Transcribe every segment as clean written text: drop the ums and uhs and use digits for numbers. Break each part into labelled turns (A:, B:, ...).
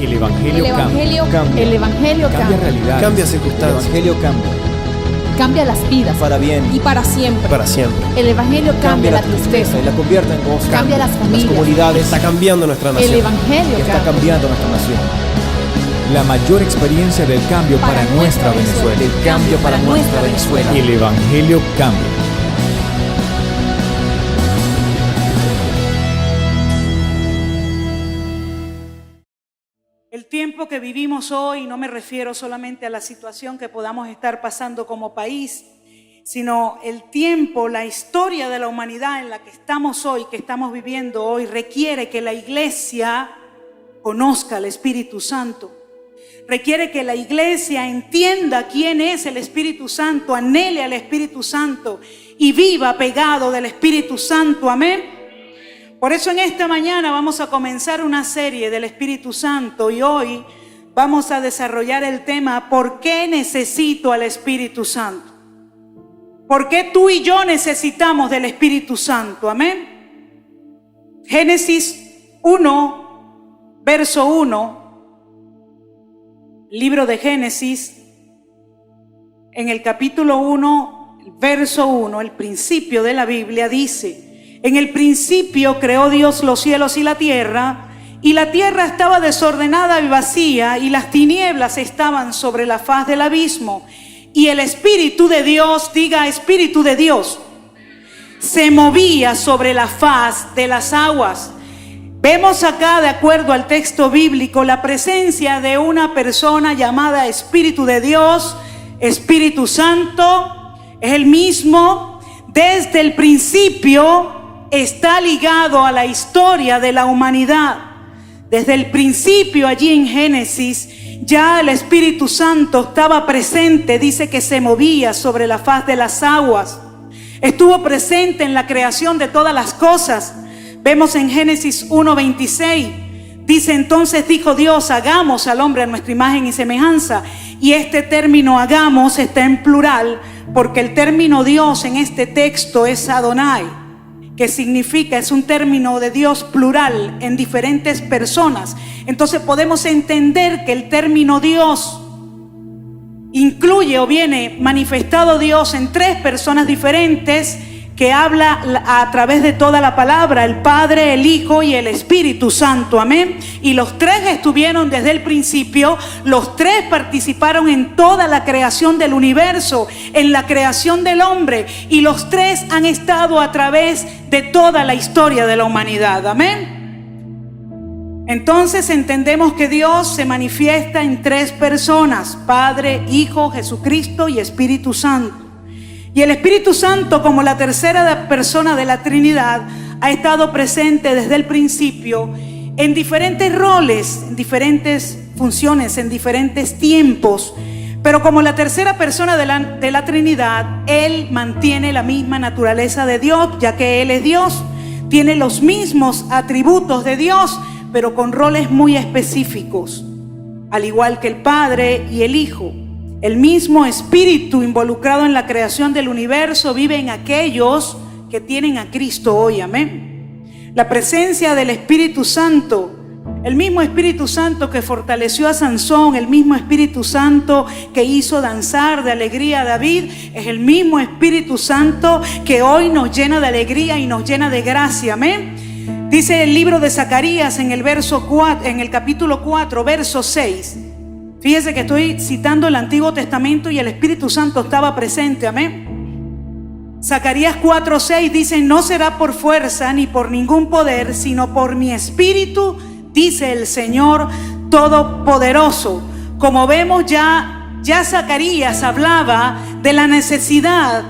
A: El Evangelio cambia.
B: El Evangelio
A: Cambia realidades.
C: Cambia
A: El
C: circunstancias.
A: Evangelio cambia.
B: cambia las vidas
C: Para bien.
B: y para siempre.
C: Para siempre.
B: El Evangelio cambia la tristeza,
A: y la convierte en gozo.
B: cambia las familias.
A: comunidades.
C: Está cambiando nuestra
B: El
C: nación.
B: Evangelio
A: Está
B: cambia.
A: cambiando nuestra nación. La mayor experiencia del cambio para nuestra Venezuela.
B: El cambio para nuestra Venezuela.
A: El Evangelio cambia.
D: El tiempo que vivimos hoy, no me refiero solamente a la situación que podamos estar pasando como país, sino el tiempo, la historia de la humanidad en la que estamos hoy, que estamos viviendo hoy, requiere que la iglesia conozca al Espíritu Santo. Requiere que la iglesia entienda quién es el Espíritu Santo, anhele al Espíritu Santo y viva pegado del Espíritu Santo. Amén. Por eso en esta mañana vamos a comenzar una serie del Espíritu Santo y hoy vamos a desarrollar el tema ¿por qué necesito al Espíritu Santo? ¿Por qué tú y yo necesitamos del Espíritu Santo? Amén. Génesis 1, verso 1. Libro de Génesis, en el capítulo 1, verso 1, el principio de la Biblia dice: en el principio creó Dios los cielos y la tierra estaba desordenada y vacía, y las tinieblas estaban sobre la faz del abismo, y el Espíritu de Dios, diga Espíritu de Dios, se movía sobre la faz de las aguas. Vemos acá, de acuerdo al texto bíblico, la presencia de una persona llamada Espíritu de Dios. Espíritu Santo es el mismo. Desde el principio está ligado a la historia de la humanidad. Desde el principio, allí en Génesis, ya el Espíritu Santo estaba presente. Dice que se movía sobre la faz de las aguas. Estuvo presente en la creación de todas las cosas. Vemos en Génesis 1:26, dice: entonces dijo Dios, hagamos al hombre a nuestra imagen y semejanza. Y este término hagamos está en plural, porque el término Dios en este texto es Adonai, que significa, es un término de Dios plural en diferentes personas. Entonces podemos entender que el término Dios incluye o viene manifestado Dios en tres personas diferentes, que habla a través de toda la palabra: el Padre, el Hijo y el Espíritu Santo. Amén. Y los tres estuvieron desde el principio, los tres participaron en toda la creación del universo, en la creación del hombre, y los tres han estado a través de toda la historia de la humanidad. Amén. Entonces entendemos que Dios se manifiesta en tres personas: Padre, Hijo, Jesucristo y Espíritu Santo. Y el Espíritu Santo, como la tercera persona de la Trinidad, ha estado presente desde el principio en diferentes roles, en diferentes funciones, en diferentes tiempos. Pero como la tercera persona de la Trinidad, Él mantiene la misma naturaleza de Dios, ya que Él es Dios. Tiene los mismos atributos de Dios, pero con roles muy específicos, al igual que el Padre y el Hijo. El mismo Espíritu involucrado en la creación del universo vive en aquellos que tienen a Cristo hoy. Amén. La presencia del Espíritu Santo, el mismo Espíritu Santo que fortaleció a Sansón, el mismo Espíritu Santo que hizo danzar de alegría a David, es el mismo Espíritu Santo que hoy nos llena de alegría y nos llena de gracia. Amén. Dice el libro de Zacarías en el capítulo 4, verso 6. Fíjese que estoy citando el Antiguo Testamento y el Espíritu Santo estaba presente. Amén. Zacarías 4:6 dice: no será por fuerza ni por ningún poder, sino por mi espíritu, dice el Señor Todopoderoso. Como vemos, ya Zacarías hablaba de la necesidad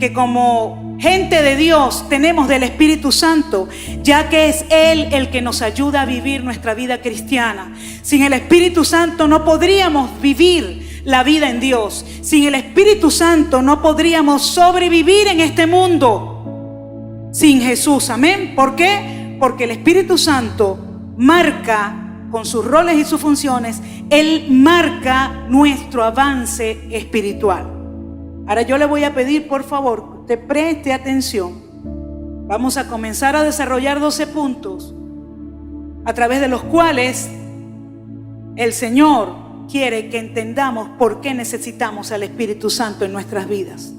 D: que como gente de Dios tenemos del Espíritu Santo, ya que es Él el que nos ayuda a vivir nuestra vida cristiana. Sin el Espíritu Santo no podríamos vivir la vida en Dios. Sin el Espíritu Santo no podríamos sobrevivir en este mundo sin Jesús. Amén. ¿Por qué? Porque el Espíritu Santo marca, con sus roles y sus funciones, Él marca nuestro avance espiritual. Ahora yo le voy a pedir, por favor, que usted preste atención. Vamos a comenzar a desarrollar 12 puntos a través de los cuales el Señor quiere que entendamos por qué necesitamos al Espíritu Santo en nuestras vidas.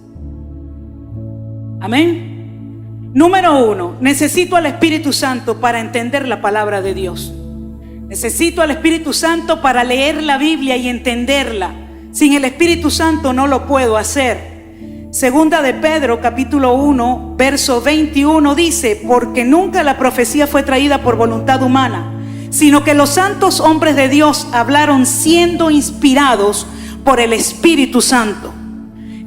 D: Amén. Número 1, necesito al Espíritu Santo para entender la palabra de Dios. Necesito al Espíritu Santo para leer la Biblia y entenderla. Sin el Espíritu Santo no lo puedo hacer. Segunda de Pedro, capítulo 1, verso 21 dice: porque nunca la profecía fue traída por voluntad humana, sino que los santos hombres de Dios hablaron siendo inspirados por el Espíritu Santo.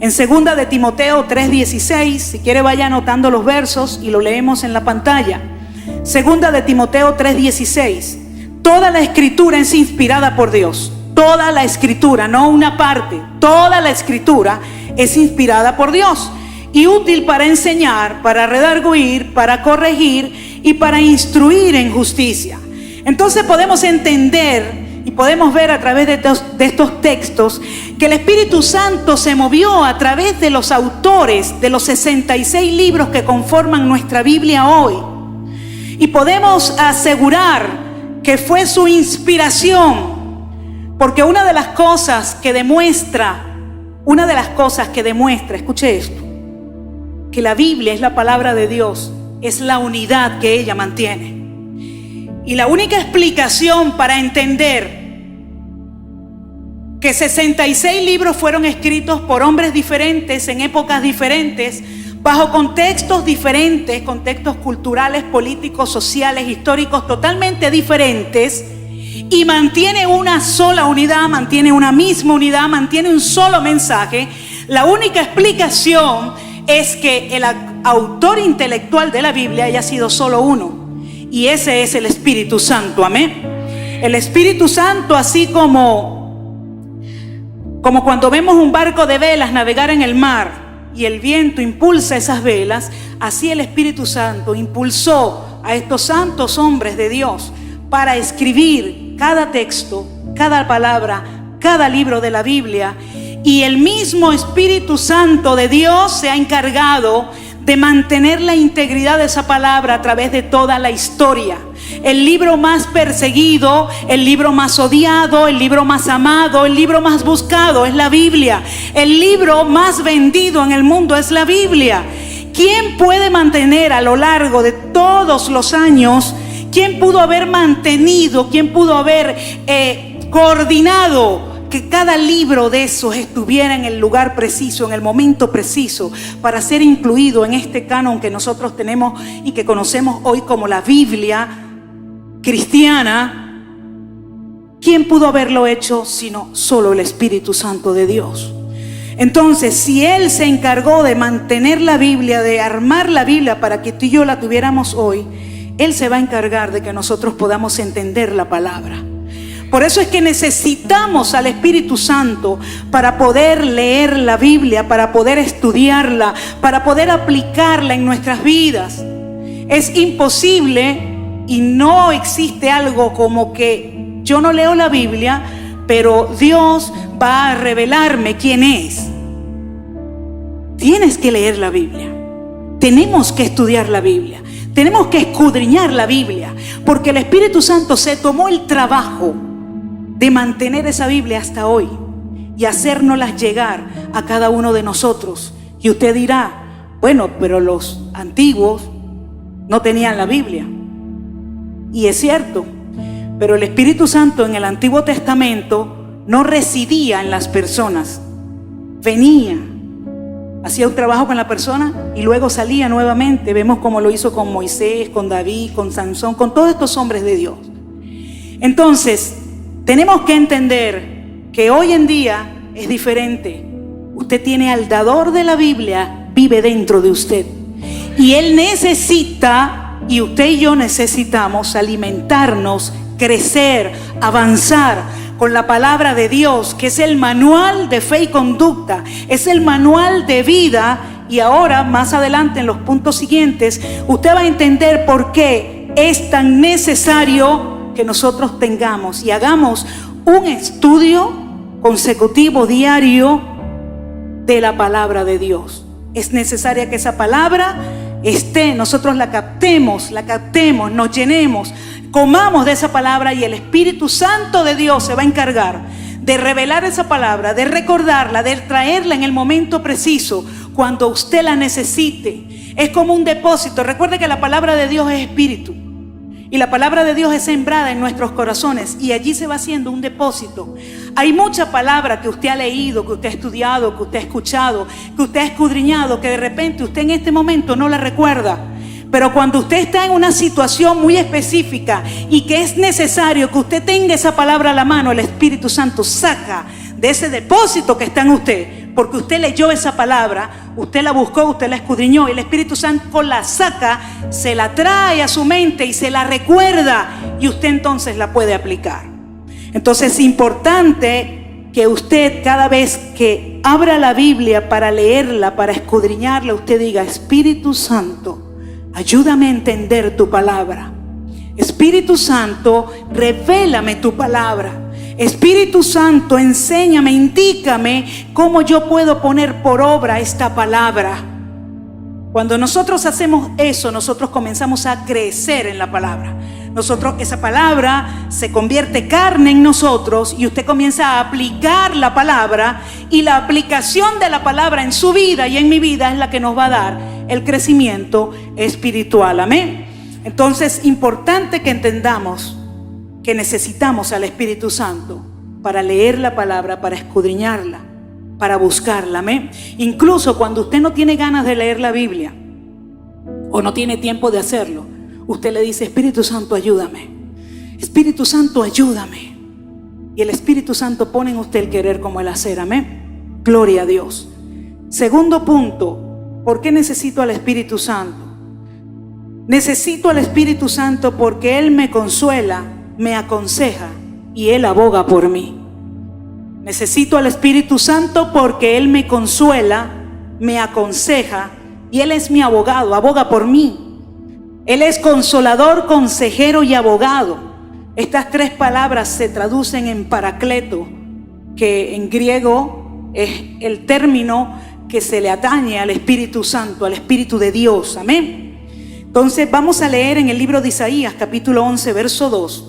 D: En segunda de Timoteo 3:16, si quiere vaya anotando los versos y lo leemos en la pantalla. Segunda de Timoteo 3:16. Toda la escritura es inspirada por Dios. Toda la escritura, no una parte. Toda la escritura es inspirada por Dios y útil para enseñar, para redarguir, para corregir y para instruir en justicia. Entonces podemos entender y podemos ver a través de estos textos que el Espíritu Santo se movió a través de los autores de los 66 libros que conforman nuestra Biblia hoy. Y podemos asegurar que fue su inspiración, porque una de las cosas que demuestra, escuche esto, que la Biblia es la palabra de Dios, es la unidad que ella mantiene. Y la única explicación para entender que 66 libros fueron escritos por hombres diferentes en épocas diferentes, bajo contextos diferentes, contextos culturales, políticos, sociales, históricos totalmente diferentes, y mantiene una sola unidad, mantiene una misma unidad, mantiene un solo mensaje. La única explicación es que el autor intelectual de la Biblia haya sido solo uno, y ese es el Espíritu Santo. Amén. El Espíritu Santo, así como cuando vemos un barco de velas navegar en el mar y el viento impulsa esas velas, así el Espíritu Santo impulsó a estos santos hombres de Dios para escribir cada texto, cada palabra, cada libro de la Biblia. Y el mismo Espíritu Santo de Dios se ha encargado de mantener la integridad de esa palabra a través de toda la historia. El libro más perseguido, el libro más odiado, el libro más amado, el libro más buscado es la Biblia. El libro más vendido en el mundo es la Biblia. ¿Quién puede mantener a lo largo de todos los años? ¿Quién pudo haber mantenido? ¿Quién pudo haber coordinado que cada libro de esos estuviera en el lugar preciso, en el momento preciso, para ser incluido en este canon que nosotros tenemos y que conocemos hoy como la Biblia cristiana? ¿Quién pudo haberlo hecho sino solo el Espíritu Santo de Dios? Entonces, si Él se encargó de mantener la Biblia, de armar la Biblia para que tú y yo la tuviéramos hoy, Él se va a encargar de que nosotros podamos entender la palabra. Por eso es que necesitamos al Espíritu Santo para poder leer la Biblia, para poder estudiarla, para poder aplicarla en nuestras vidas. Es imposible y no existe algo como que yo no leo la Biblia, pero Dios va a revelarme quién es. Tienes que leer la Biblia. Tenemos que estudiar la Biblia. Tenemos que escudriñar la Biblia, porque el Espíritu Santo se tomó el trabajo de mantener esa Biblia hasta hoy y hacérnoslas llegar a cada uno de nosotros. Y usted dirá, bueno, pero los antiguos no tenían la Biblia. Y es cierto, pero el Espíritu Santo en el Antiguo Testamento no residía en las personas. Venía, hacía un trabajo con la persona y luego salía nuevamente. Vemos cómo lo hizo con Moisés, con David, con Sansón, con todos estos hombres de Dios. Entonces, tenemos que entender que hoy en día es diferente. Usted tiene al dador de la Biblia, vive dentro de usted. Y Él necesita, y usted y yo necesitamos alimentarnos, crecer, avanzar con la palabra de Dios, que es el manual de fe y conducta, es el manual de vida. Y ahora, más adelante, en los puntos siguientes, usted va a entender por qué es tan necesario que nosotros tengamos y hagamos un estudio consecutivo diario de la palabra de Dios. Es necesaria que esa palabra esté, nosotros la captemos, nos llenemos, comamos de esa palabra y el Espíritu Santo de Dios se va a encargar de revelar esa palabra, de recordarla, de traerla en el momento preciso, cuando usted la necesite. Es como un depósito. Recuerde que la palabra de Dios es espíritu. Y la palabra de Dios es sembrada en nuestros corazones y allí se va haciendo un depósito. Hay mucha palabra que usted ha leído, que usted ha estudiado, que usted ha escuchado, que usted ha escudriñado, que de repente usted en este momento no la recuerda. Pero cuando usted está en una situación muy específica y que es necesario que usted tenga esa palabra a la mano, el Espíritu Santo saca de ese depósito que está en usted, porque usted leyó esa palabra, usted la buscó, usted la escudriñó, y el Espíritu Santo la saca, se la trae a su mente y se la recuerda, y usted entonces la puede aplicar. Entonces es importante que usted, cada vez que abra la Biblia para leerla, para escudriñarla, usted diga: Espíritu Santo, ayúdame a entender tu palabra. Espíritu Santo, revélame tu palabra. Espíritu Santo, enséñame, indícame cómo yo puedo poner por obra esta palabra. Cuando nosotros hacemos eso, nosotros comenzamos a crecer en la palabra. Esa palabra se convierte carne en nosotros y usted comienza a aplicar la palabra, y la aplicación de la palabra en su vida y en mi vida es la que nos va a dar el crecimiento espiritual. Amén. Entonces, importante que entendamos que necesitamos al Espíritu Santo para leer la palabra, para escudriñarla, para buscarla. Amén. Incluso cuando usted no tiene ganas de leer la Biblia o no tiene tiempo de hacerlo, usted le dice: Espíritu Santo, ayúdame. Espíritu Santo, ayúdame. Y el Espíritu Santo pone en usted el querer como el hacer. Amén. Gloria a Dios. Segundo punto, ¿por qué necesito al Espíritu Santo? Necesito al Espíritu Santo porque Él me consuela, me aconseja y Él aboga por mí. Necesito al Espíritu Santo porque Él me consuela, me aconseja y Él es mi abogado, aboga por mí. Él es consolador, consejero y abogado. Estas tres palabras se traducen en paracleto, que en griego es el término que se le atañe al Espíritu Santo, al Espíritu de Dios. Amén. Entonces vamos a leer en el libro de Isaías, capítulo 11, verso 2.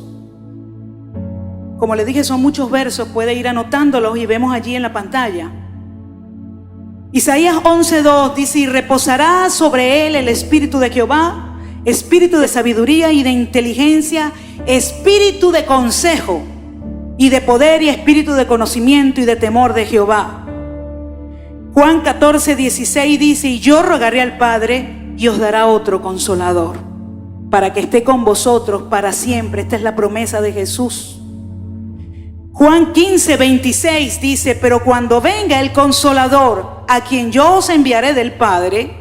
D: Como les dije, son muchos versos, puede ir anotándolos y vemos allí en la pantalla. Isaías 11:2 dice: y reposará sobre él el espíritu de Jehová, espíritu de sabiduría y de inteligencia, espíritu de consejo y de poder y espíritu de conocimiento y de temor de Jehová. Juan 14:16 dice: y yo rogaré al Padre y os dará otro consolador, para que esté con vosotros para siempre. Esta es la promesa de Jesús. Juan 15:26 dice: pero cuando venga el Consolador, a quien yo os enviaré del Padre,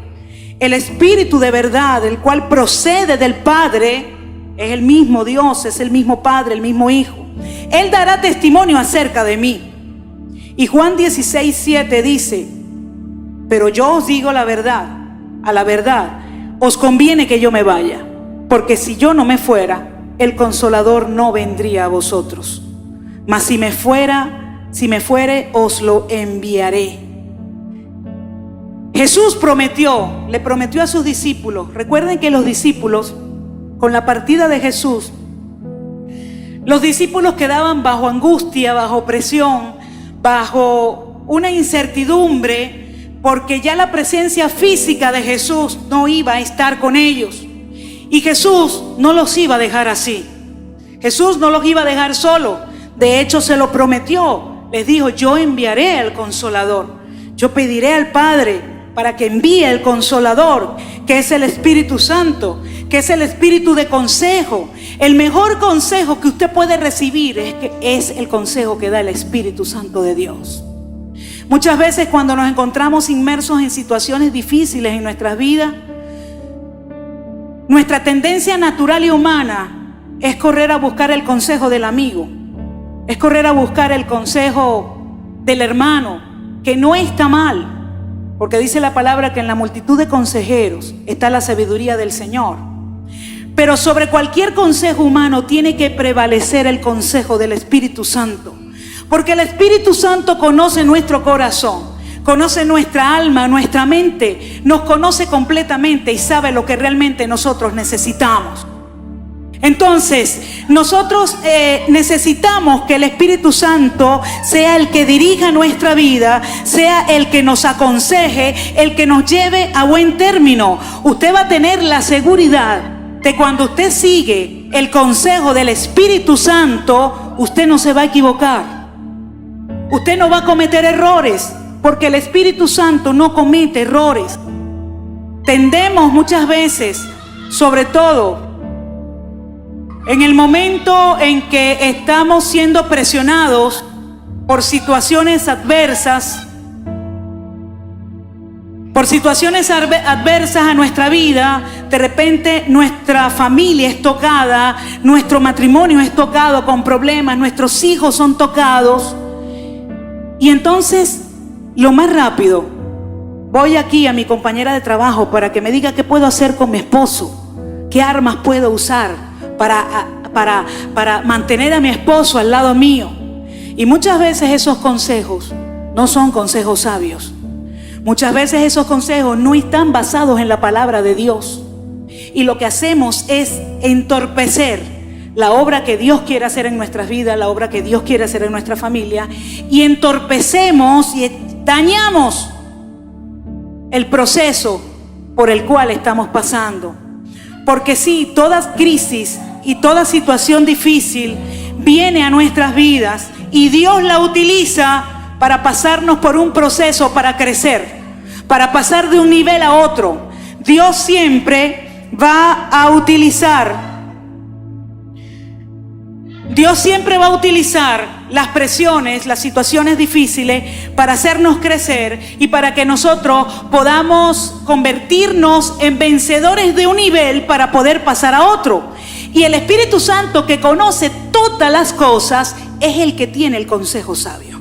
D: el Espíritu de verdad, el cual procede del Padre, es el mismo Dios, es el mismo Padre, el mismo Hijo. Él dará testimonio acerca de mí. Y Juan 16:7 dice: pero yo os digo la verdad, a la verdad os conviene que yo me vaya, porque si yo no me fuera, el Consolador no vendría a vosotros. Mas si me fuere, os lo enviaré. Jesús le prometió a sus discípulos. Recuerden que los discípulos, con la partida de Jesús, los discípulos quedaban bajo angustia, bajo presión, bajo una incertidumbre, porque ya la presencia física de Jesús no iba a estar con ellos. Y Jesús no los iba a dejar así. Jesús no los iba a dejar solos. De hecho, se lo prometió. Les dijo: yo enviaré al Consolador. Yo pediré al Padre para que envíe el Consolador, que es el Espíritu Santo, que es el Espíritu de consejo. El mejor consejo que usted puede recibir es el consejo que da el Espíritu Santo de Dios. Muchas veces, cuando nos encontramos inmersos en situaciones difíciles en nuestras vidas, nuestra tendencia natural y humana es correr a buscar el consejo del amigo, es correr a buscar el consejo del hermano, que no está mal, porque dice la palabra que en la multitud de consejeros está la sabiduría del Señor. Pero sobre cualquier consejo humano tiene que prevalecer el consejo del Espíritu Santo, porque el Espíritu Santo conoce nuestro corazón, conoce nuestra alma, nuestra mente, nos conoce completamente y sabe lo que realmente nosotros necesitamos. Entonces, nosotros necesitamos que el Espíritu Santo sea el que dirija nuestra vida, sea el que nos aconseje, el que nos lleve a buen término. Usted va a tener la seguridad de cuando usted sigue el consejo del Espíritu Santo, usted no se va a equivocar. Usted no va a cometer errores, porque el Espíritu Santo no comete errores. Tendemos muchas veces, sobre todo en el momento en que estamos siendo presionados por situaciones adversas, a nuestra vida, de repente nuestra familia es tocada, nuestro matrimonio es tocado con problemas, nuestros hijos son tocados. Y entonces, lo más rápido, voy aquí a mi compañera de trabajo para que me diga qué puedo hacer con mi esposo, qué armas puedo usar para mantener a mi esposo al lado mío. Y muchas veces esos consejos no son consejos sabios. Muchas veces esos consejos no están basados en la palabra de Dios. Y lo que hacemos es entorpecer la obra que Dios quiere hacer en nuestras vidas, la obra que Dios quiere hacer en nuestra familia, y entorpecemos y dañamos el proceso por el cual estamos pasando. Porque sí, toda crisis y toda situación difícil viene a nuestras vidas y Dios la utiliza para pasarnos por un proceso, para crecer, para pasar de un nivel a otro. Dios siempre va a utilizar las presiones, las situaciones difíciles para hacernos crecer y para que nosotros podamos convertirnos en vencedores de un nivel para poder pasar a otro. Y el Espíritu Santo, que conoce todas las cosas, es el que tiene el consejo sabio.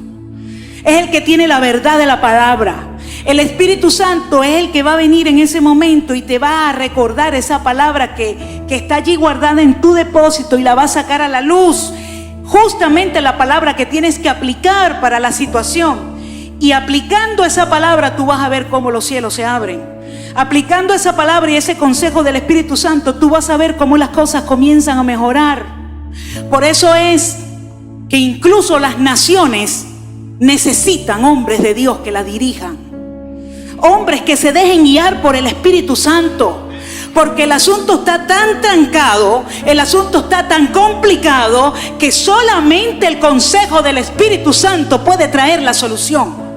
D: Es el que tiene la verdad de la palabra. El Espíritu Santo es el que va a venir en ese momento y te va a recordar esa palabra que está allí guardada en tu depósito y la va a sacar a la luz. Justamente la palabra que tienes que aplicar para la situación. Y aplicando esa palabra tú vas a ver cómo los cielos se abren. Aplicando esa palabra y ese consejo del Espíritu Santo, tú vas a ver cómo las cosas comienzan a mejorar. Por eso es que incluso las naciones necesitan hombres de Dios que la dirijan. Hombres que se dejen guiar por el Espíritu Santo. Porque el asunto está tan trancado, el asunto está tan complicado, que solamente el consejo del Espíritu Santo puede traer la solución.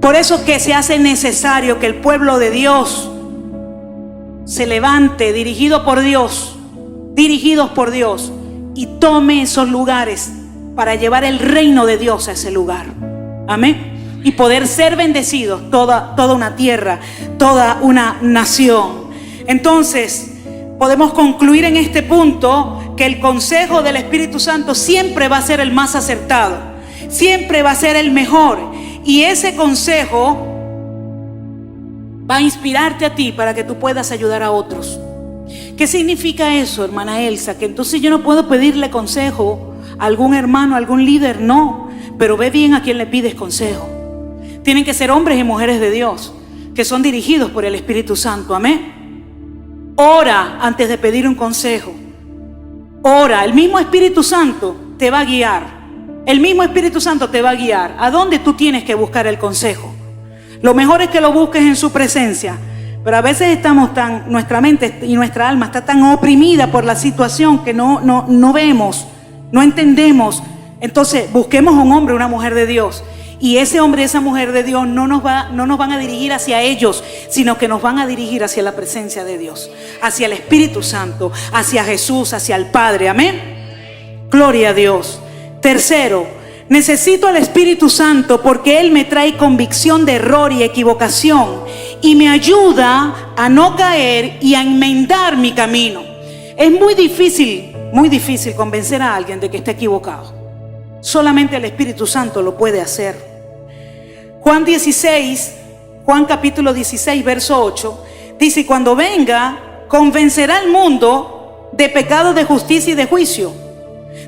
D: Por eso es que se hace necesario que el pueblo de Dios se levante, dirigidos por Dios, y tome esos lugares para llevar el reino de Dios a ese lugar. Amén. Y poder ser bendecidos toda una tierra, toda una nación. Entonces, podemos concluir en este punto que el consejo del Espíritu Santo siempre va a ser el más acertado, siempre va a ser el mejor. Y ese consejo va a inspirarte a ti para que tú puedas ayudar a otros. ¿Qué significa eso, hermana Elsa? Que entonces yo no puedo pedirle consejo a algún hermano, a algún líder. No, pero ve bien a quién le pides consejo. Tienen que ser hombres y mujeres de Dios que son dirigidos por el Espíritu Santo. Amén. Ora antes de pedir un consejo. Ora, el mismo Espíritu Santo te va a guiar. El mismo Espíritu Santo te va a guiar a dónde tú tienes que buscar el consejo. Lo mejor es que lo busques en su presencia. Pero a veces nuestra mente y nuestra alma está tan oprimida por la situación que no vemos, no entendemos. Entonces busquemos a un hombre, una mujer de Dios. Y ese hombre y esa mujer de Dios no nos van a dirigir hacia ellos, sino que nos van a dirigir hacia la presencia de Dios, hacia el Espíritu Santo, hacia Jesús, hacia el Padre. Amén. Gloria a Dios. Tercero, necesito al Espíritu Santo porque Él me trae convicción de error y equivocación y me ayuda a no caer y a enmendar mi camino. Es muy difícil convencer a alguien de que está equivocado. Solamente el Espíritu Santo lo puede hacer. Juan capítulo 16, verso 8, dice: cuando venga, convencerá al mundo de pecado, de justicia y de juicio.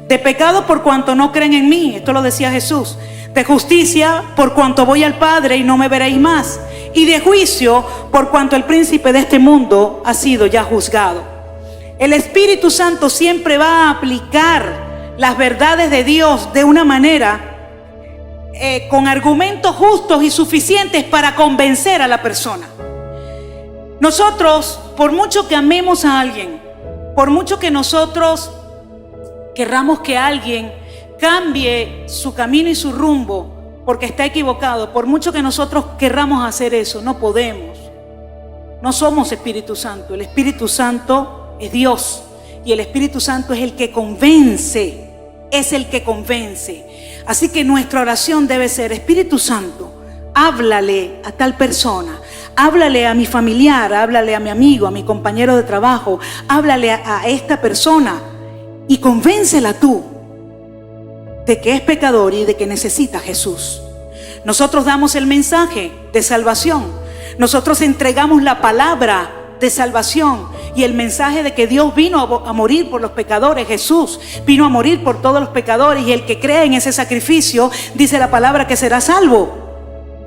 D: De pecado por cuanto no creen en mí, esto lo decía Jesús. De justicia por cuanto voy al Padre y no me veréis más. Y de juicio por cuanto el príncipe de este mundo ha sido ya juzgado. El Espíritu Santo siempre va a aplicar las verdades de Dios de una manera con argumentos justos y suficientes para convencer a la persona. Nosotros, por mucho que amemos a alguien, por mucho que nosotros querramos que alguien cambie su camino y su rumbo porque está equivocado, por mucho que nosotros querramos hacer eso, no podemos. No somos Espíritu Santo. El Espíritu Santo es Dios y el Espíritu Santo es el que convence, es el que convence. Así que nuestra oración debe ser: Espíritu Santo, háblale a tal persona, háblale a mi familiar, háblale a mi amigo, a mi compañero de trabajo, háblale a esta persona y convéncela tú de que es pecador y de que necesita a Jesús. Nosotros damos el mensaje de salvación, nosotros entregamos la palabra de salvación y el mensaje de que Dios vino a morir por los pecadores. Jesús vino a morir por todos los pecadores y el que cree en ese sacrificio, dice la palabra, que será salvo.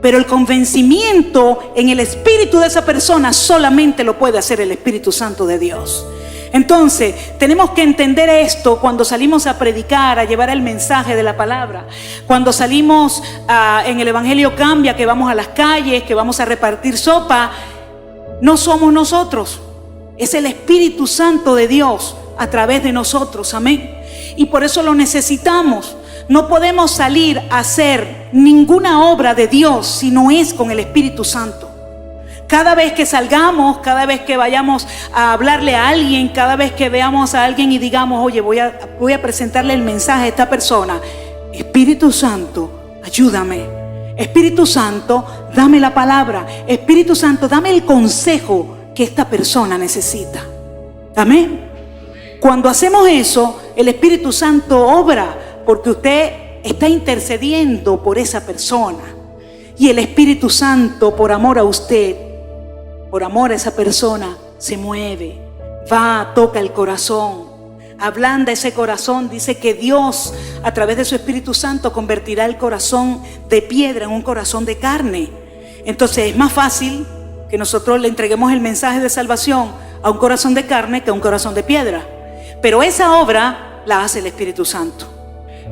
D: Pero el convencimiento en el espíritu de esa persona solamente lo puede hacer el Espíritu Santo de Dios. Entonces, tenemos que entender esto cuando salimos a predicar, a llevar el mensaje de la palabra. Cuando salimos en el Evangelio Cambia, que vamos a las calles, que vamos a repartir sopa, no somos nosotros, es el Espíritu Santo de Dios a través de nosotros, amén. Y por eso lo necesitamos. No podemos salir a hacer ninguna obra de Dios si no es con el Espíritu Santo. Cada vez que salgamos, cada vez que vayamos a hablarle a alguien, cada vez que veamos a alguien y digamos: oye, voy a presentarle el mensaje a esta persona, Espíritu Santo, ayúdame. Espíritu Santo, dame la palabra. Espíritu Santo, dame el consejo que esta persona necesita. Amén. Cuando hacemos eso, el Espíritu Santo obra, porque usted está intercediendo por esa persona. Y el Espíritu Santo, por amor a usted, por amor a esa persona, se mueve, va, toca el corazón, ablanda ese corazón. Dice que Dios, a través de su Espíritu Santo, convertirá el corazón de piedra en un corazón de carne. Entonces es más fácil que nosotros le entreguemos el mensaje de salvación a un corazón de carne que a un corazón de piedra. Pero esa obra la hace el Espíritu Santo.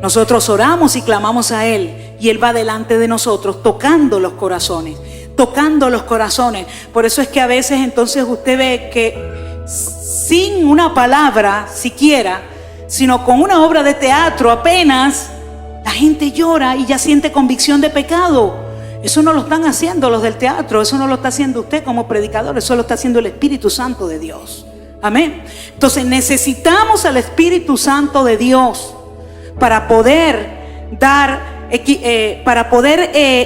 D: Nosotros oramos y clamamos a Él y Él va delante de nosotros tocando los corazones, tocando los corazones. Por eso es que a veces entonces usted ve que sin una palabra siquiera, sino con una obra de teatro apenas, la gente llora y ya siente convicción de pecado. Eso no lo están haciendo los del teatro, eso no lo está haciendo usted como predicador, eso lo está haciendo el Espíritu Santo de Dios. Amén. Entonces necesitamos al Espíritu Santo de Dios para poder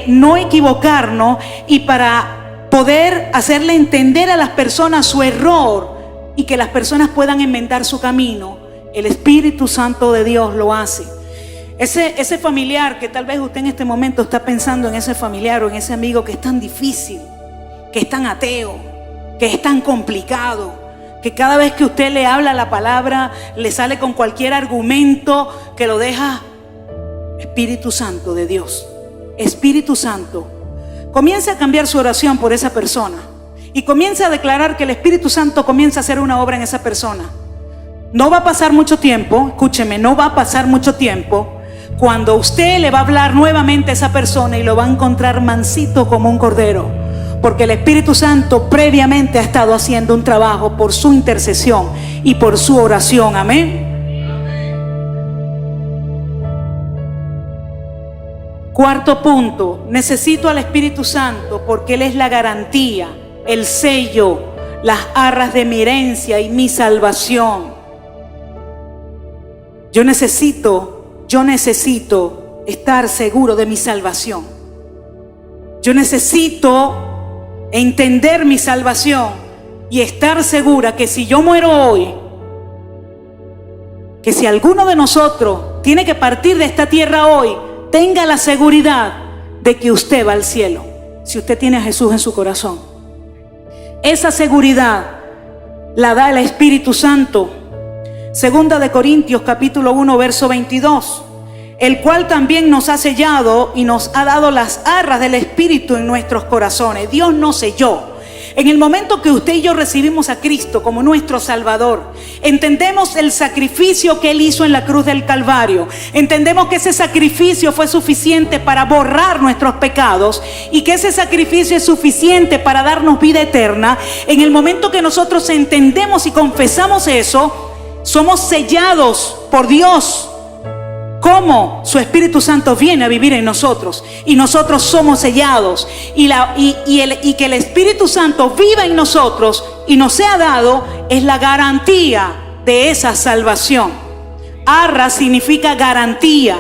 D: no equivocarnos y para poder hacerle entender a las personas su error y que las personas puedan enmendar su camino. El Espíritu Santo de Dios lo hace. Ese familiar que tal vez usted en este momento está pensando en ese familiar o en ese amigo que es tan difícil, que es tan ateo, que es tan complicado, que cada vez que usted le habla la palabra le sale con cualquier argumento que lo deja. Espíritu Santo de Dios, Espíritu Santo, comienza a cambiar su oración por esa persona y comienza a declarar que el Espíritu Santo comienza a hacer una obra en esa persona. No va a pasar mucho tiempo, escúcheme, no va a pasar mucho tiempo cuando usted le va a hablar nuevamente a esa persona y lo va a encontrar mansito como un cordero, porque el Espíritu Santo previamente ha estado haciendo un trabajo por su intercesión y por su oración. Amén. Cuarto punto, necesito al Espíritu Santo porque Él es la garantía, el sello, las arras de mi herencia y mi salvación. Yo necesito estar seguro de mi salvación. Yo necesito entender mi salvación y estar segura que si yo muero hoy, que si alguno de nosotros tiene que partir de esta tierra hoy, tenga la seguridad de que usted va al cielo, si usted tiene a Jesús en su corazón. Esa seguridad la da el Espíritu Santo. Segunda de Corintios capítulo 1 verso 22, el cual también nos ha sellado y nos ha dado las arras del Espíritu en nuestros corazones. Dios nos selló. En el momento que usted y yo recibimos a Cristo como nuestro Salvador, entendemos el sacrificio que Él hizo en la cruz del Calvario. Entendemos que ese sacrificio fue suficiente para borrar nuestros pecados y que ese sacrificio es suficiente para darnos vida eterna. En el momento que nosotros entendemos y confesamos eso, somos sellados por Dios. Cómo su Espíritu Santo viene a vivir en nosotros y nosotros somos sellados y que el Espíritu Santo viva en nosotros y nos sea dado es la garantía de esa salvación. Arra significa garantía.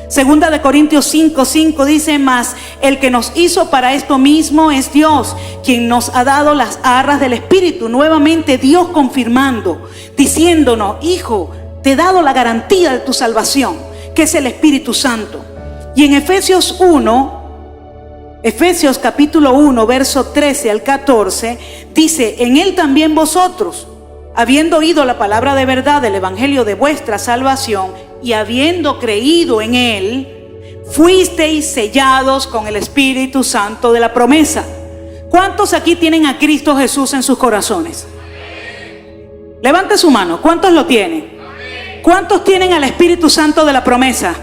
D: Segunda de Corintios 5:5 dice: mas el que nos hizo para esto mismo es Dios, quien nos ha dado las arras del Espíritu. Nuevamente Dios confirmando, diciéndonos: hijo, te he dado la garantía de tu salvación, que es el Espíritu Santo. Y en Efesios capítulo 1, verso 13 al 14, dice: en Él también vosotros, habiendo oído la palabra de verdad del evangelio de vuestra salvación, y habiendo creído en Él, fuisteis sellados con el Espíritu Santo de la promesa. ¿Cuántos aquí tienen a Cristo Jesús en sus corazones? Levante su mano. ¿Cuántos lo tienen? ¿Cuántos tienen al Espíritu Santo de la promesa?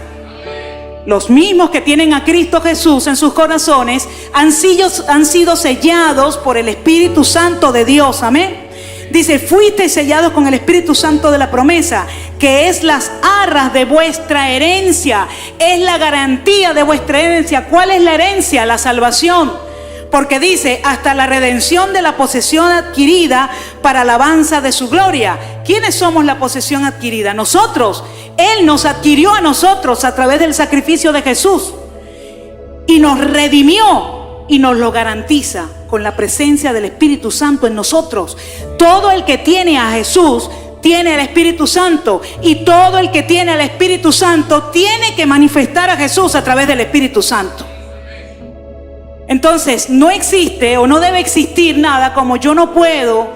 D: Los mismos que tienen a Cristo Jesús en sus corazones han sido sellados por el Espíritu Santo de Dios. Amén. Dice: fuisteis sellados con el Espíritu Santo de la promesa, que es las arras de vuestra herencia, es la garantía de vuestra herencia. ¿Cuál es la herencia? La salvación. Porque dice: hasta la redención de la posesión adquirida para alabanza de su gloria. ¿Quiénes somos la posesión adquirida? Nosotros. Él nos adquirió a nosotros a través del sacrificio de Jesús y nos redimió y nos lo garantiza con la presencia del Espíritu Santo en nosotros. Todo el que tiene a Jesús tiene el Espíritu Santo, y todo el que tiene el Espíritu Santo tiene que manifestar a Jesús a través del Espíritu Santo. Entonces no existe o no debe existir nada como yo no puedo,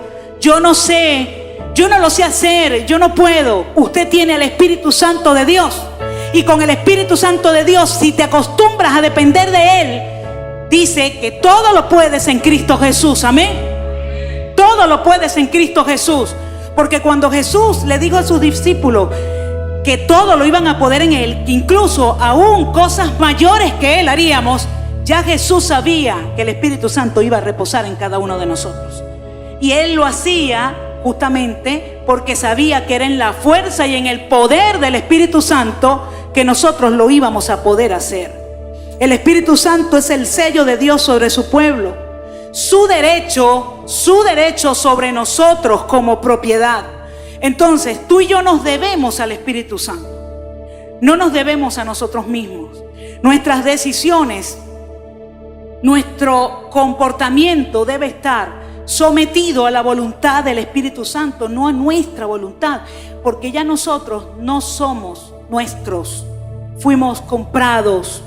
D: yo no sé, yo no lo sé hacer, yo no puedo. Usted tiene el Espíritu Santo de Dios, y con el Espíritu Santo de Dios, si te acostumbras a depender de Él, dice que todo lo puedes en Cristo Jesús. Amén. Todo lo puedes en Cristo Jesús. Porque cuando Jesús le dijo a sus discípulos que todo lo iban a poder en Él, que incluso aún cosas mayores que Él haríamos, ya Jesús sabía que el Espíritu Santo iba a reposar en cada uno de nosotros. Y Él lo hacía justamente porque sabía que era en la fuerza y en el poder del Espíritu Santo que nosotros lo íbamos a poder hacer. El Espíritu Santo es el sello de Dios sobre su pueblo, su derecho sobre nosotros como propiedad. Entonces tú y yo nos debemos al Espíritu Santo, no nos debemos a nosotros mismos. Nuestras decisiones, nuestro comportamiento debe estar sometido a la voluntad del Espíritu Santo, no a nuestra voluntad, porque ya nosotros no somos nuestros, fuimos comprados.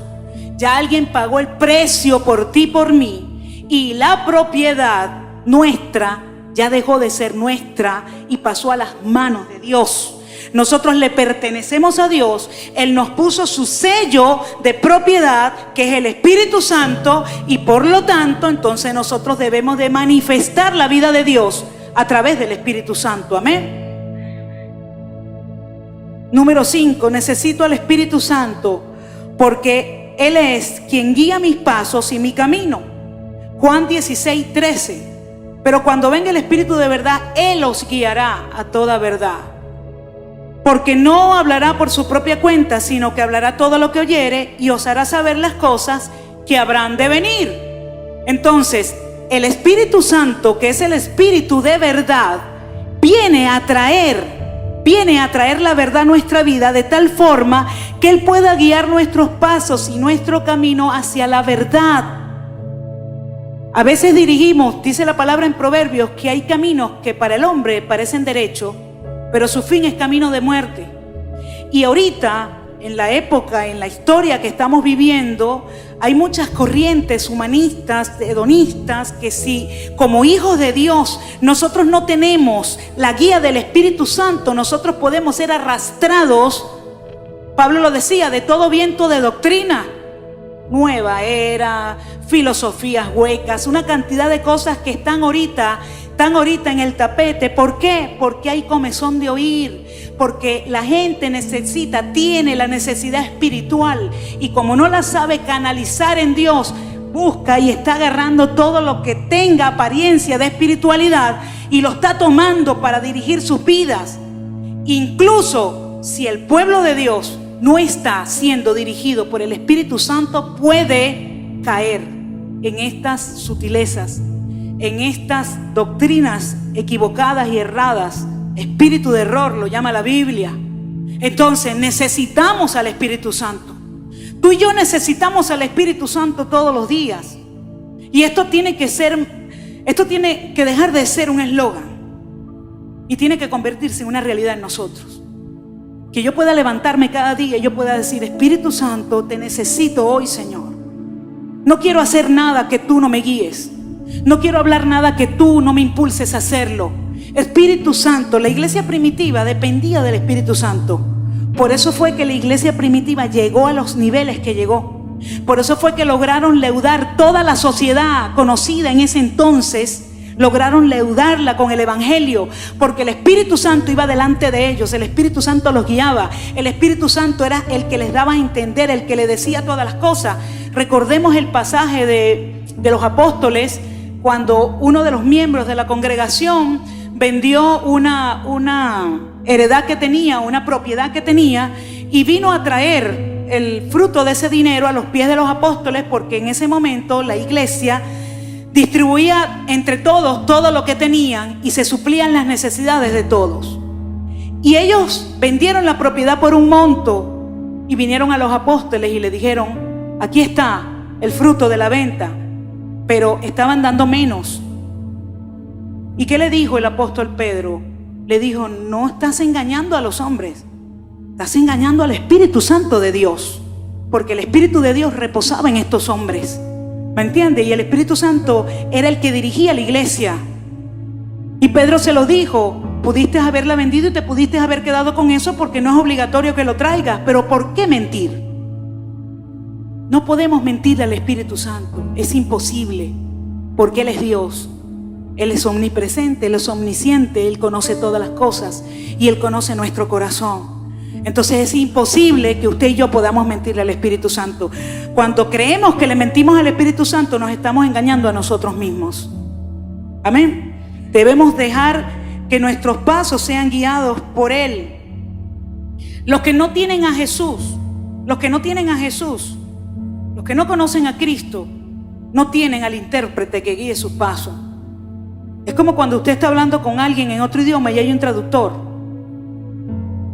D: Ya alguien pagó el precio por ti y por mí, y la propiedad nuestra ya dejó de ser nuestra y pasó a las manos de Dios. Nosotros le pertenecemos a Dios. Él nos puso su sello de propiedad, que es el Espíritu Santo, y por lo tanto entonces nosotros debemos de manifestar la vida de Dios a través del Espíritu Santo. Amén. Número 5, necesito al Espíritu Santo porque Él es quien guía mis pasos y mi camino. Juan 16:13. Pero cuando venga el Espíritu de verdad, Él os guiará a toda verdad. Porque no hablará por su propia cuenta, sino que hablará todo lo que oyere y os hará saber las cosas que habrán de venir. Entonces, el Espíritu Santo, que es el Espíritu de verdad, viene a traer la verdad a nuestra vida de tal forma que Él pueda guiar nuestros pasos y nuestro camino hacia la verdad. A veces dirigimos, dice la palabra en Proverbios, que hay caminos que para el hombre parecen derechos, pero su fin es camino de muerte. Y ahorita, en la época, en la historia que estamos viviendo, hay muchas corrientes humanistas, hedonistas, que si como hijos de Dios nosotros no tenemos la guía del Espíritu Santo, nosotros podemos ser arrastrados, Pablo lo decía, de todo viento de doctrina, nueva era, filosofías huecas, una cantidad de cosas que están ahorita en el tapete. ¿Por qué? Porque hay comezón de oír, porque la gente tiene la necesidad espiritual, y como no la sabe canalizar en Dios, busca y está agarrando todo lo que tenga apariencia de espiritualidad y lo está tomando para dirigir sus vidas. Incluso si el pueblo de Dios no está siendo dirigido por el Espíritu Santo, puede caer en estas sutilezas, en estas doctrinas equivocadas y erradas. Espíritu de error lo llama la Biblia. Entonces necesitamos al Espíritu Santo. Tú y yo necesitamos al Espíritu Santo todos los días. Y esto tiene que dejar de ser un eslogan y tiene que convertirse en una realidad en nosotros. Que yo pueda levantarme cada día y yo pueda decir: Espíritu Santo, te necesito hoy, Señor. No quiero hacer nada que tú no me guíes. No quiero hablar nada que tú no me impulses a hacerlo. Espíritu Santo. La iglesia primitiva dependía del Espíritu Santo. Por eso fue que la iglesia primitiva llegó a los niveles que llegó. Por eso fue que lograron leudar toda la sociedad conocida en ese entonces. Lograron leudarla con el evangelio, porque el Espíritu Santo iba delante de ellos. El Espíritu Santo los guiaba. El Espíritu Santo era el que les daba a entender, el que les decía todas las cosas. Recordemos el pasaje de los apóstoles, cuando uno de los miembros de la congregación vendió una heredad que tenía, una propiedad que tenía, y vino a traer el fruto de ese dinero a los pies de los apóstoles, porque en ese momento la iglesia distribuía entre todos todo lo que tenían y se suplían las necesidades de todos. Y ellos vendieron la propiedad por un monto y vinieron a los apóstoles y le dijeron: aquí está el fruto de la venta. Pero estaban dando menos. ¿Y qué le dijo el apóstol Pedro? Le dijo: no estás engañando a los hombres, estás engañando al Espíritu Santo de Dios, porque el Espíritu de Dios reposaba en estos hombres. ¿Me entiende? Y el Espíritu Santo era el que dirigía la iglesia. Y Pedro se lo dijo: pudiste haberla vendido y te pudiste haber quedado con eso, porque no es obligatorio que lo traigas. Pero ¿por qué mentir? No podemos mentirle al Espíritu Santo. Es imposible, porque Él es Dios. Él es omnipresente, Él es omnisciente, Él conoce todas las cosas y Él conoce nuestro corazón. Entonces es imposible que usted y yo podamos mentirle al Espíritu Santo. Cuando creemos que le mentimos al Espíritu Santo, nos estamos engañando a nosotros mismos. Amén. Debemos dejar que nuestros pasos sean guiados por Él. Los que no tienen a Jesús, los que no conocen a Cristo, no tienen al intérprete que guíe sus pasos. Es como cuando usted está hablando con alguien en otro idioma y hay un traductor.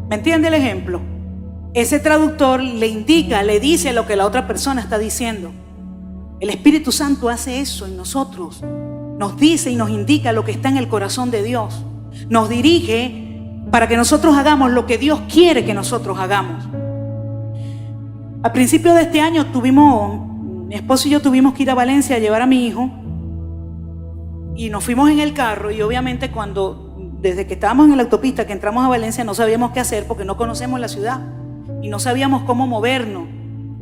D: ¿Me entiende el ejemplo? Ese traductor le indica, le dice lo que la otra persona está diciendo. El Espíritu Santo hace eso en nosotros. Nos dice y nos indica lo que está en el corazón de Dios. Nos dirige para que nosotros hagamos lo que Dios quiere que nosotros hagamos. A principios de este año mi esposo y yo tuvimos que ir a Valencia a llevar a mi hijo. Y nos fuimos en el carro, y obviamente desde que estábamos en la autopista, que entramos a Valencia, no sabíamos qué hacer porque no conocemos la ciudad y no sabíamos cómo movernos.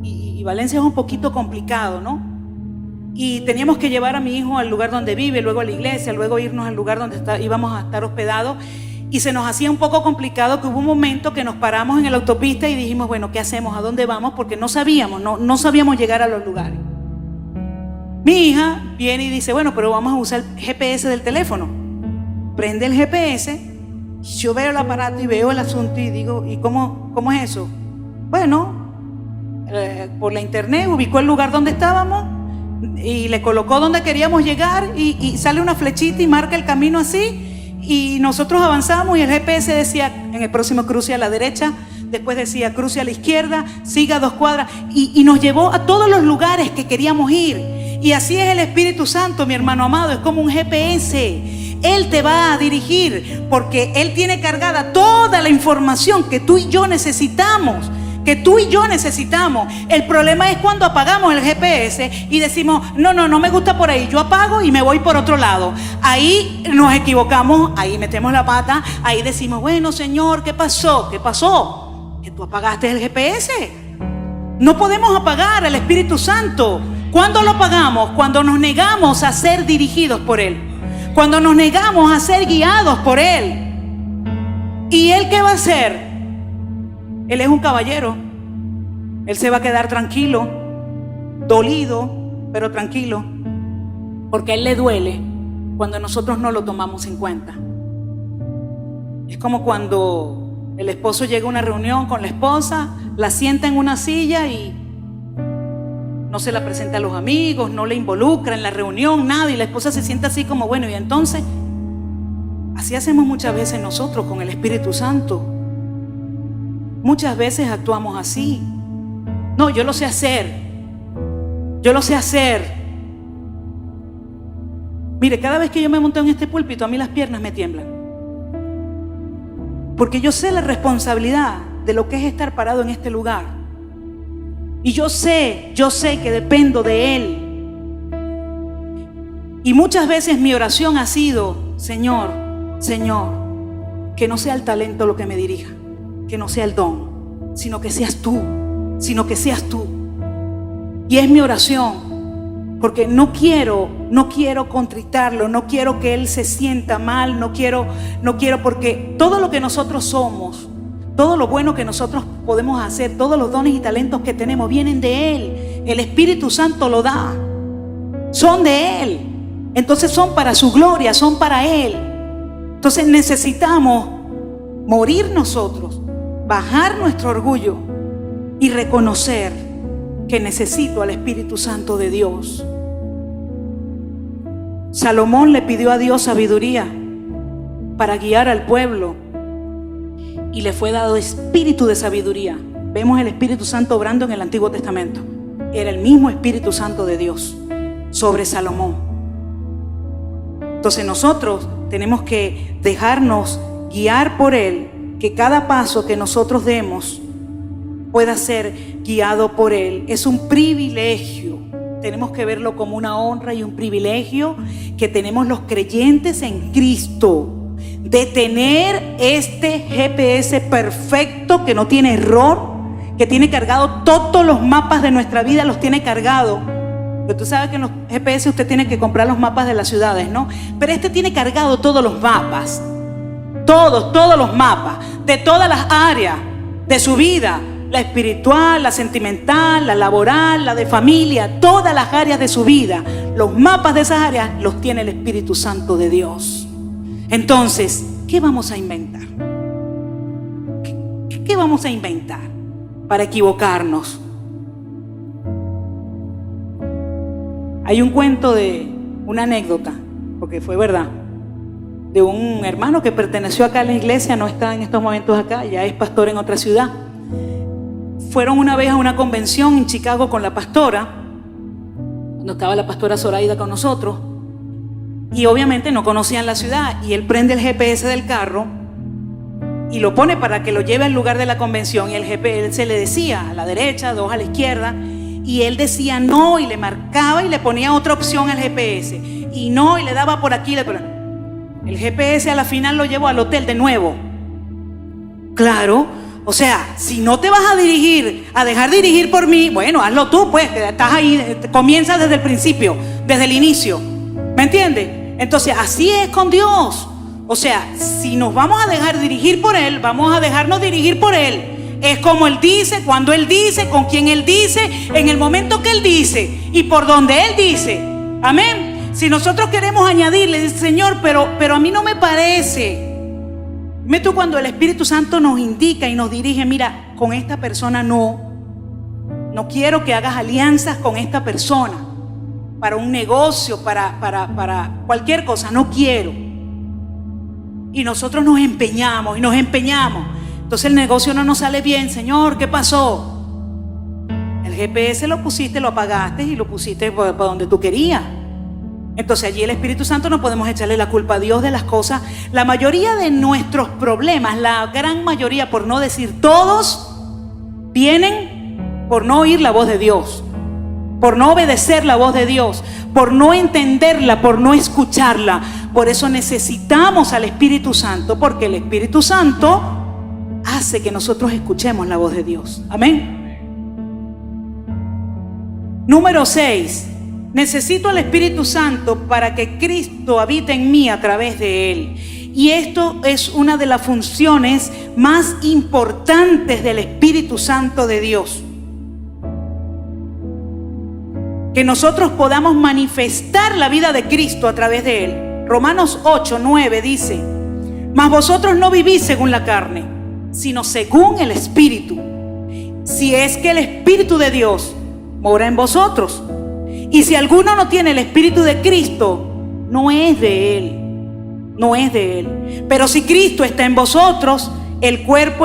D: Y Valencia es un poquito complicado, ¿no? Y teníamos que llevar a mi hijo al lugar donde vive, luego a la iglesia, luego irnos al lugar donde íbamos a estar hospedados. Y se nos hacía un poco complicado, que hubo un momento que nos paramos en la autopista y dijimos: bueno, ¿qué hacemos? ¿A dónde vamos? Porque no sabíamos llegar a los lugares. Mi hija viene y dice: bueno, pero vamos a usar el GPS del teléfono. Prende el GPS, yo veo el aparato y veo el asunto y digo: ¿y cómo es eso? Bueno, por la internet ubicó el lugar donde estábamos y le colocó donde queríamos llegar, y sale una flechita y marca el camino así, y nosotros avanzamos, y el GPS decía: en el próximo cruce a la derecha, después decía cruce a la izquierda, siga 2 cuadras, y nos llevó a todos los lugares que queríamos ir. Y así es el Espíritu Santo, mi hermano amado, es como un GPS. Él te va a dirigir porque Él tiene cargada toda la información que tú y yo necesitamos. El problema es cuando apagamos el GPS y decimos: no me gusta por ahí, yo apago y me voy por otro lado. Ahí nos equivocamos, ahí metemos la pata, ahí decimos: bueno, Señor, ¿qué pasó? Que tú apagaste el GPS. No podemos apagar al Espíritu Santo. ¿Cuándo lo pagamos? Cuando nos negamos a ser dirigidos por Él. Cuando nos negamos a ser guiados por Él. ¿Y Él qué va a hacer? Él es un caballero. Él se va a quedar tranquilo, dolido, pero tranquilo, porque a Él le duele cuando nosotros no lo tomamos en cuenta. Es como cuando el esposo llega a una reunión con la esposa, la sienta en una silla y no se la presenta a los amigos, no le involucra en la reunión, nada, y la esposa se sienta así como, bueno, y entonces, así hacemos muchas veces nosotros con el Espíritu Santo. Muchas veces actuamos así. No, yo lo sé hacer. Yo lo sé hacer. Mire, cada vez que yo me monto en este púlpito, a mí las piernas me tiemblan. Porque yo sé la responsabilidad de lo que es estar parado en este lugar. Y yo sé que dependo de Él. Y muchas veces mi oración ha sido, Señor, que no sea el talento lo que me dirija, que no sea el don, sino que seas tú. Y es mi oración, porque no quiero contritarlo, no quiero que Él se sienta mal, no quiero, porque todo lo que nosotros somos, todo lo bueno que nosotros podemos hacer, todos los dones y talentos que tenemos vienen de Él. El Espíritu Santo lo da, son de Él. Entonces son para su gloria, son para Él. Entonces necesitamos morir nosotros, bajar nuestro orgullo y reconocer que necesito al Espíritu Santo de Dios. Salomón le pidió a Dios sabiduría para guiar al pueblo y le fue dado espíritu de sabiduría. Vemos el Espíritu Santo obrando en el Antiguo Testamento. Era el mismo Espíritu Santo de Dios sobre Salomón. Entonces nosotros tenemos que dejarnos guiar por Él, que cada paso que nosotros demos pueda ser guiado por Él. Es un privilegio. Tenemos que verlo como una honra y un privilegio que tenemos los creyentes en Cristo, de tener este GPS perfecto que no tiene error, que tiene cargado todos los mapas de nuestra vida, los tiene cargado. Pero tú sabes que en los GPS usted tiene que comprar los mapas de las ciudades, ¿no? Pero este tiene cargado todos los mapas, todos los mapas de todas las áreas de su vida. La espiritual, la sentimental, la laboral, la de familia, todas las áreas de su vida. Los mapas de esas áreas los tiene el Espíritu Santo de Dios. Entonces, ¿qué vamos a inventar? ¿Qué vamos a inventar para equivocarnos? Hay un cuento una anécdota, porque fue verdad, de un hermano que perteneció acá a la iglesia, no está en estos momentos acá, ya es pastor en otra ciudad. Fueron una vez a una convención en Chicago con la pastora, cuando estaba la pastora Zoraida con nosotros, y obviamente no conocían la ciudad, y él prende el GPS del carro y lo pone para que lo lleve al lugar de la convención, y el GPS le decía a la derecha, 2 a la izquierda, y él decía no, y le marcaba y le ponía otra opción al GPS, y no, y le daba por aquí, el GPS a la final lo llevó al hotel de nuevo. Claro. O sea, si no te vas a dejar dirigir por mí, bueno, hazlo tú, pues, estás ahí, comienza desde el principio, desde el inicio, ¿me entiendes? Entonces, así es con Dios. O sea, si nos vamos a dejar dirigir por Él, vamos a dejarnos dirigir por Él. Es como Él dice, cuando Él dice, con quien Él dice, en el momento que Él dice y por donde Él dice. Amén. Si nosotros queremos añadirle, dice, Señor, pero a mí no me parece. Dime tú, cuando el Espíritu Santo nos indica y nos dirige, mira, con esta persona no quiero que hagas alianzas con esta persona para un negocio, para cualquier cosa, no quiero. Y nosotros nos empeñamos. Entonces el negocio no nos sale bien. Señor, ¿qué pasó? El GPS lo pusiste, lo apagaste y lo pusiste para donde tú querías. Entonces allí el Espíritu Santo no podemos echarle la culpa a Dios de las cosas. La mayoría de nuestros problemas, la gran mayoría, por no decir todos, vienen por no oír la voz de Dios, por no obedecer la voz de Dios, por no entenderla, por no escucharla. Por eso necesitamos al Espíritu Santo, porque el Espíritu Santo hace que nosotros escuchemos la voz de Dios. Amén. Número 6. Necesito al Espíritu Santo para que Cristo habite en mí a través de Él. Y esto es una de las funciones más importantes del Espíritu Santo de Dios. Que nosotros podamos manifestar la vida de Cristo a través de Él. Romanos 8:9 dice: mas vosotros no vivís según la carne, sino según el Espíritu. Si es que el Espíritu de Dios mora en vosotros. Y si alguno no tiene el Espíritu de Cristo, no es de Él. No es de Él. Pero si Cristo está en vosotros, el cuerpo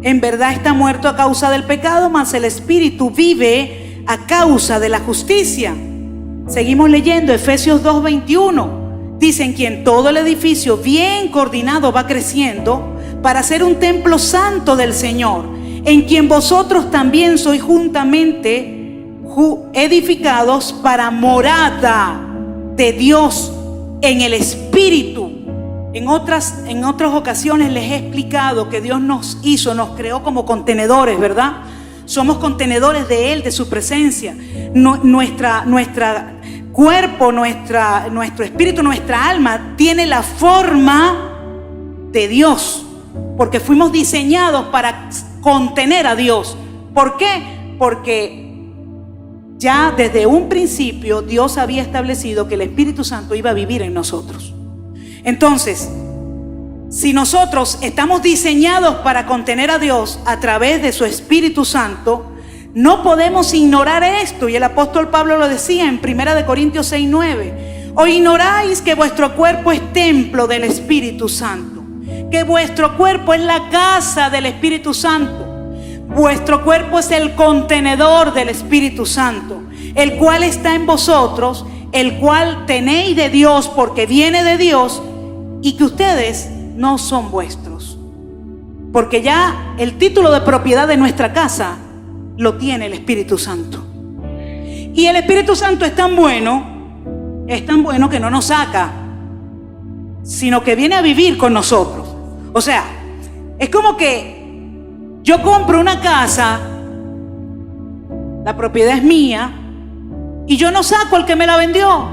D: en verdad está muerto a causa del pecado, mas el Espíritu vive a causa de la justicia. Seguimos leyendo Efesios 2:21. Dice: en quien todo el edificio bien coordinado va creciendo para ser un templo santo del Señor, en quien vosotros también sois juntamente edificados para morada de Dios en el Espíritu. En otras ocasiones les he explicado que Dios nos creó como contenedores, ¿verdad? Somos contenedores de Él, de su presencia. Nuestra cuerpo, nuestro espíritu, nuestra alma tiene la forma de Dios, porque fuimos diseñados para contener a Dios. ¿Por qué? Porque ya desde un principio Dios había establecido que el Espíritu Santo iba a vivir en nosotros. Entonces, si nosotros estamos diseñados para contener a Dios a través de su Espíritu Santo, no podemos ignorar esto. Y el apóstol Pablo lo decía en 1 Corintios 6:9: ¿o ignoráis que vuestro cuerpo es templo del Espíritu Santo? Que vuestro cuerpo es la casa del Espíritu Santo. Vuestro cuerpo es el contenedor del Espíritu Santo, el cual está en vosotros, el cual tenéis de Dios porque viene de Dios, y que ustedes no son vuestros. Porque ya el título de propiedad de nuestra casa lo tiene el Espíritu Santo. Y el Espíritu Santo es tan bueno que no nos saca, sino que viene a vivir con nosotros. O sea, es como que yo compro una casa, la propiedad es mía, y yo no saco al que me la vendió,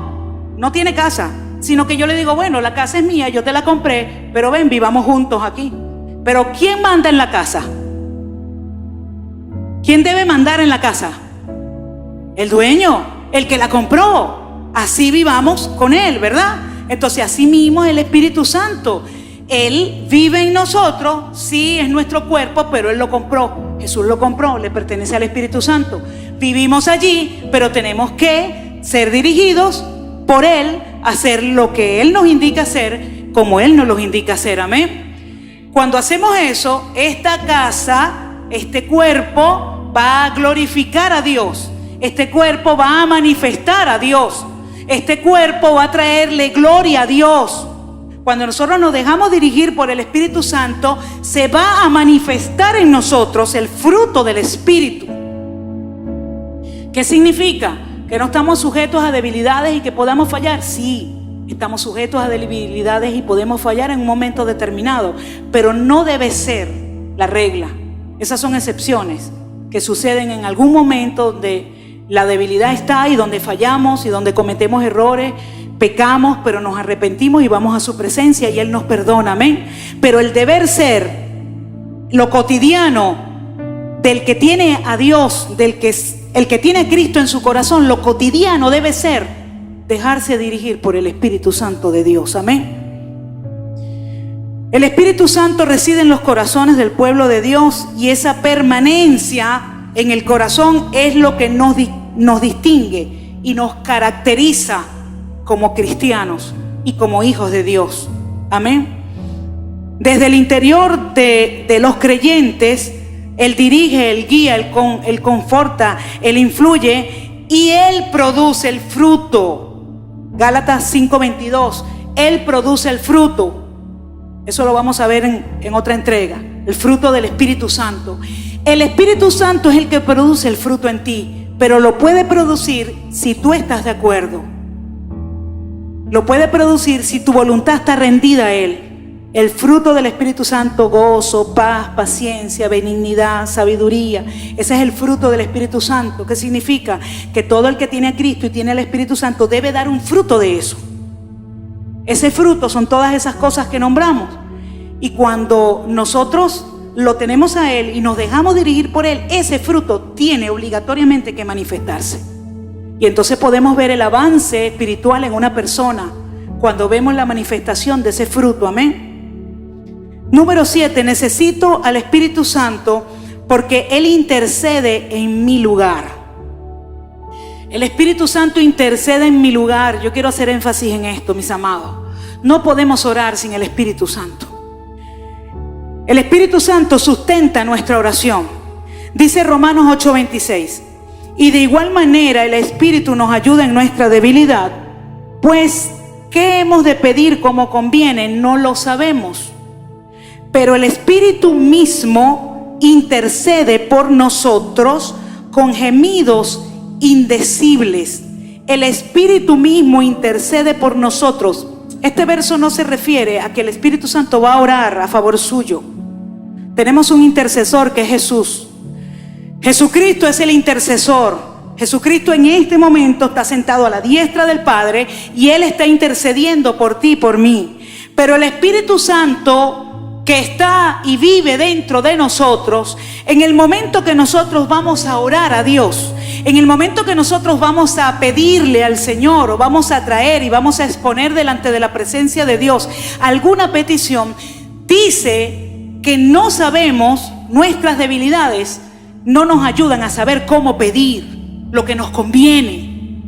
D: no tiene casa, sino que yo le digo: bueno, la casa es mía, yo te la compré, pero ven, vivamos juntos aquí. Pero ¿quién manda en la casa? ¿Quién debe mandar en la casa? El dueño, el que la compró. Así vivamos con Él, ¿verdad? Entonces así mismo es el Espíritu Santo. Él vive en nosotros, sí, es nuestro cuerpo, pero Él lo compró. Jesús lo compró, le pertenece al Espíritu Santo. Vivimos allí, pero tenemos que ser dirigidos por Él, hacer lo que Él nos indica hacer, como Él nos lo indica hacer. Amén. Cuando hacemos eso, esta casa, este cuerpo va a glorificar a Dios. Este cuerpo va a manifestar a Dios. Este cuerpo va a traerle gloria a Dios. Cuando nosotros nos dejamos dirigir por el Espíritu Santo, se va a manifestar en nosotros el fruto del Espíritu. ¿Qué significa? ¿Que no estamos sujetos a debilidades y que podamos fallar? Sí, estamos sujetos a debilidades y podemos fallar en un momento determinado, pero no debe ser la regla. Esas son excepciones que suceden en algún momento donde la debilidad está y donde fallamos y donde cometemos errores. Pecamos, pero nos arrepentimos y vamos a su presencia y Él nos perdona, amén. Pero el deber ser, lo cotidiano del que tiene a Dios, el que tiene a Cristo en su corazón, lo cotidiano debe ser dejarse dirigir por el Espíritu Santo de Dios, amén. El Espíritu Santo reside en los corazones del pueblo de Dios, y esa permanencia en el corazón es lo que nos distingue y nos caracteriza como cristianos y como hijos de Dios. Amén. Desde el interior de los creyentes, Él dirige, Él guía, Él conforta, Él influye y Él produce el fruto. Gálatas 5:22. Él produce el fruto. Eso lo vamos a ver en otra entrega. El fruto del Espíritu Santo. El Espíritu Santo es el que produce el fruto en ti, pero lo puede producir si tú estás de acuerdo. Lo puede producir si tu voluntad está rendida a Él. El fruto del Espíritu Santo: gozo, paz, paciencia, benignidad, sabiduría. Ese es el fruto del Espíritu Santo. ¿Qué significa? Que todo el que tiene a Cristo y tiene el Espíritu Santo debe dar un fruto de eso. Ese fruto son todas esas cosas que nombramos. Y cuando nosotros lo tenemos a Él y nos dejamos dirigir por Él, ese fruto tiene obligatoriamente que manifestarse. Y entonces podemos ver el avance espiritual en una persona cuando vemos la manifestación de ese fruto. Amén. Número 7, necesito al Espíritu Santo porque Él intercede en mi lugar. El Espíritu Santo intercede en mi lugar. Yo quiero hacer énfasis en esto, mis amados. No podemos orar sin el Espíritu Santo. El Espíritu Santo sustenta nuestra oración. Dice Romanos 8:26. Y de igual manera el Espíritu nos ayuda en nuestra debilidad, pues ¿qué hemos de pedir como conviene? No lo sabemos. Pero el Espíritu mismo intercede por nosotros con gemidos indecibles. El Espíritu mismo intercede por nosotros. Este verso no se refiere a que el Espíritu Santo va a orar a favor suyo. Tenemos un intercesor que es Jesús. Jesucristo es el intercesor. Jesucristo en este momento está sentado a la diestra del Padre y Él está intercediendo por ti y por mí. Pero el Espíritu Santo que está y vive dentro de nosotros, en el momento que nosotros vamos a orar a Dios, en el momento que nosotros vamos a pedirle al Señor o vamos a traer y vamos a exponer delante de la presencia de Dios alguna petición, dice que no sabemos, nuestras debilidades no nos ayudan a saber cómo pedir lo que nos conviene.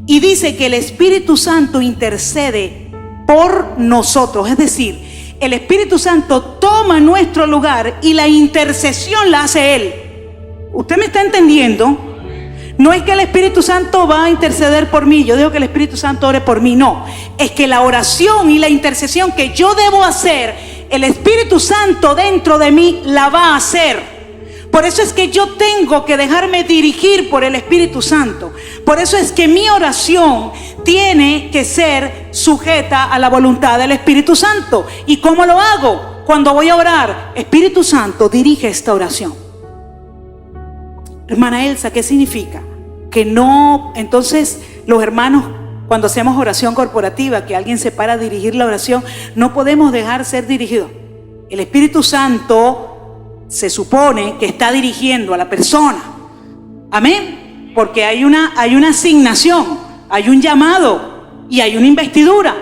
D: Y dice que el Espíritu Santo intercede por nosotros, es decir, el Espíritu Santo toma nuestro lugar y la intercesión la hace Él. ¿Usted me está entendiendo? No es que el Espíritu Santo va a interceder por mí. Yo digo que el Espíritu Santo ore por mí. No, es que la oración y la intercesión que yo debo hacer, el Espíritu Santo dentro de mí la va a hacer. Por eso es que yo tengo que dejarme dirigir por el Espíritu Santo. Por eso es que mi oración tiene que ser sujeta a la voluntad del Espíritu Santo. ¿Y cómo lo hago? Cuando voy a orar, Espíritu Santo, dirige esta oración. Hermana Elsa, ¿qué significa? Que no, entonces los hermanos, cuando hacemos oración corporativa, que alguien se para a dirigir la oración, no podemos dejar ser dirigido. El Espíritu Santo se supone que está dirigiendo a la persona. Amén. Porque hay una asignación, hay un llamado y hay una investidura.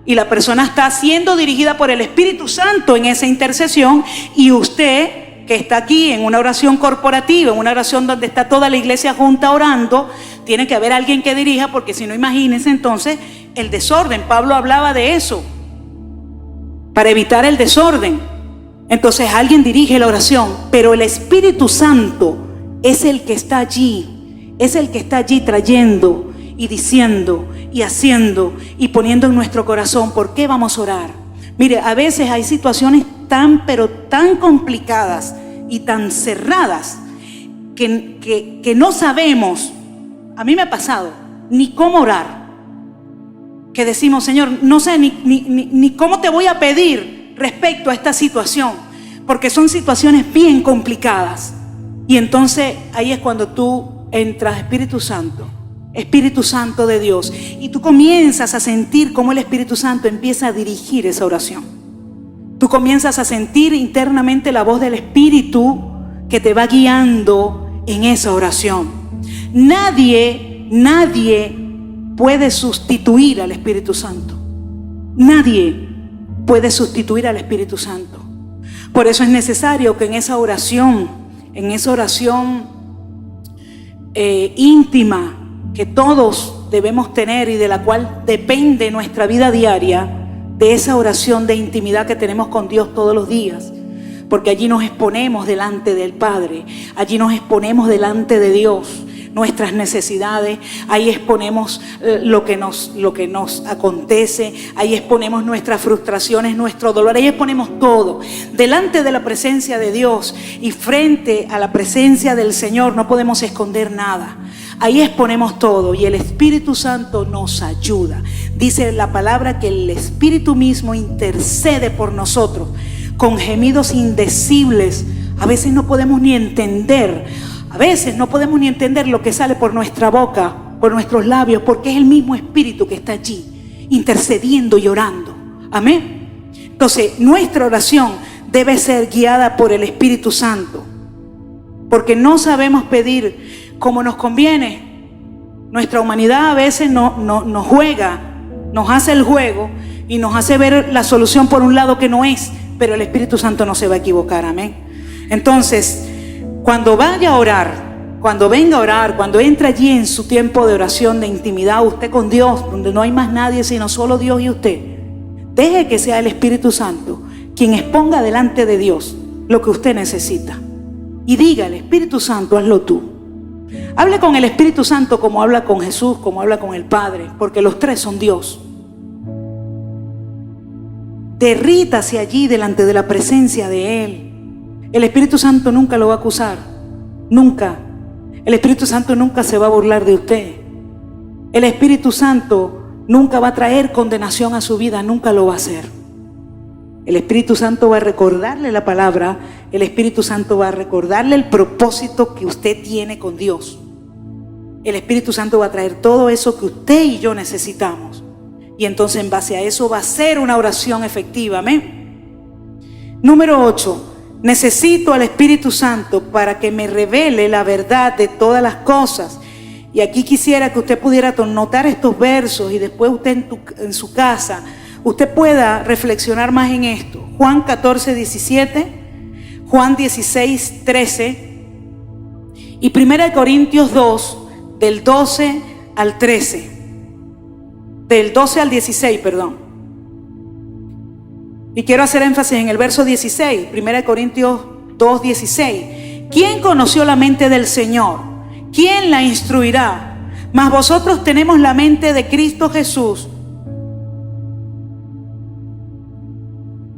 D: Y la persona está siendo dirigida por el Espíritu Santo en esa intercesión. Y usted, que está aquí en una oración corporativa, en una oración donde está toda la iglesia junta orando, tiene que haber alguien que dirija, porque si no, imagínense entonces el desorden. Pablo hablaba de eso, para evitar el desorden. Entonces alguien dirige la oración, pero el Espíritu Santo es el que está allí, es el que está allí trayendo y diciendo y haciendo y poniendo en nuestro corazón por qué vamos a orar. Mire, a veces hay situaciones pero tan complicadas y tan cerradas que no sabemos, a mí me ha pasado, ni cómo orar. Que decimos, Señor, no sé ni cómo te voy a pedir respecto a esta situación, porque son situaciones bien complicadas. Y entonces ahí es cuando tú entras, Espíritu Santo de Dios, y tú comienzas a sentir cómo el Espíritu Santo empieza a dirigir esa oración. Tú comienzas a sentir internamente la voz del Espíritu que te va guiando en esa oración. Nadie puede sustituir al Espíritu Santo. Nadie puede sustituir al Espíritu Santo. Por eso es necesario que en esa oración íntima que todos debemos tener y de la cual depende nuestra vida diaria, de esa oración de intimidad que tenemos con Dios todos los días, porque allí nos exponemos delante del Padre, allí nos exponemos delante de Dios nuestras necesidades, ahí exponemos lo que nos acontece, ahí exponemos nuestras frustraciones, nuestro dolor, ahí exponemos todo delante de la presencia de Dios, y frente a la presencia del Señor no podemos esconder nada. Ahí exponemos todo y el Espíritu Santo nos ayuda. Dice la palabra que el Espíritu mismo intercede por nosotros con gemidos indecibles. A veces no podemos ni entender. A veces no podemos ni entender lo que sale por nuestra boca, por nuestros labios, porque es el mismo Espíritu que está allí, intercediendo y orando. Amén. Entonces, nuestra oración debe ser guiada por el Espíritu Santo, porque no sabemos pedir como nos conviene. Nuestra humanidad a veces nos juega, nos hace el juego y nos hace ver la solución por un lado que no es, pero el Espíritu Santo no se va a equivocar. Amén. Entonces, cuando vaya a orar, cuando venga a orar, cuando entre allí en su tiempo de oración, de intimidad, usted con Dios, donde no hay más nadie sino solo Dios y usted, deje que sea el Espíritu Santo quien exponga delante de Dios lo que usted necesita. Y diga: el Espíritu Santo, hazlo tú. Hable con el Espíritu Santo como habla con Jesús, como habla con el Padre, porque los tres son Dios. Derrítase allí delante de la presencia de Él. El Espíritu Santo nunca lo va a acusar, nunca. El Espíritu Santo nunca se va a burlar de usted. El Espíritu Santo nunca va a traer condenación a su vida, nunca lo va a hacer. El Espíritu Santo va a recordarle la palabra. El Espíritu Santo va a recordarle el propósito que usted tiene con Dios. El Espíritu Santo va a traer todo eso que usted y yo necesitamos. Y entonces en base a eso va a ser una oración efectiva. Amén. Número 8. Necesito al Espíritu Santo para que me revele la verdad de todas las cosas. Y aquí quisiera que usted pudiera notar estos versos y después usted en su casa usted pueda reflexionar más en esto. Juan 14, 17, Juan 16, 13 y 1 Corintios 2, del 12 al 13. Del 12 al 16, perdón. Y quiero hacer énfasis en el verso 16, 1 Corintios 2, 16. ¿Quién conoció la mente del Señor? ¿Quién la instruirá? Mas vosotros tenemos la mente de Cristo Jesús.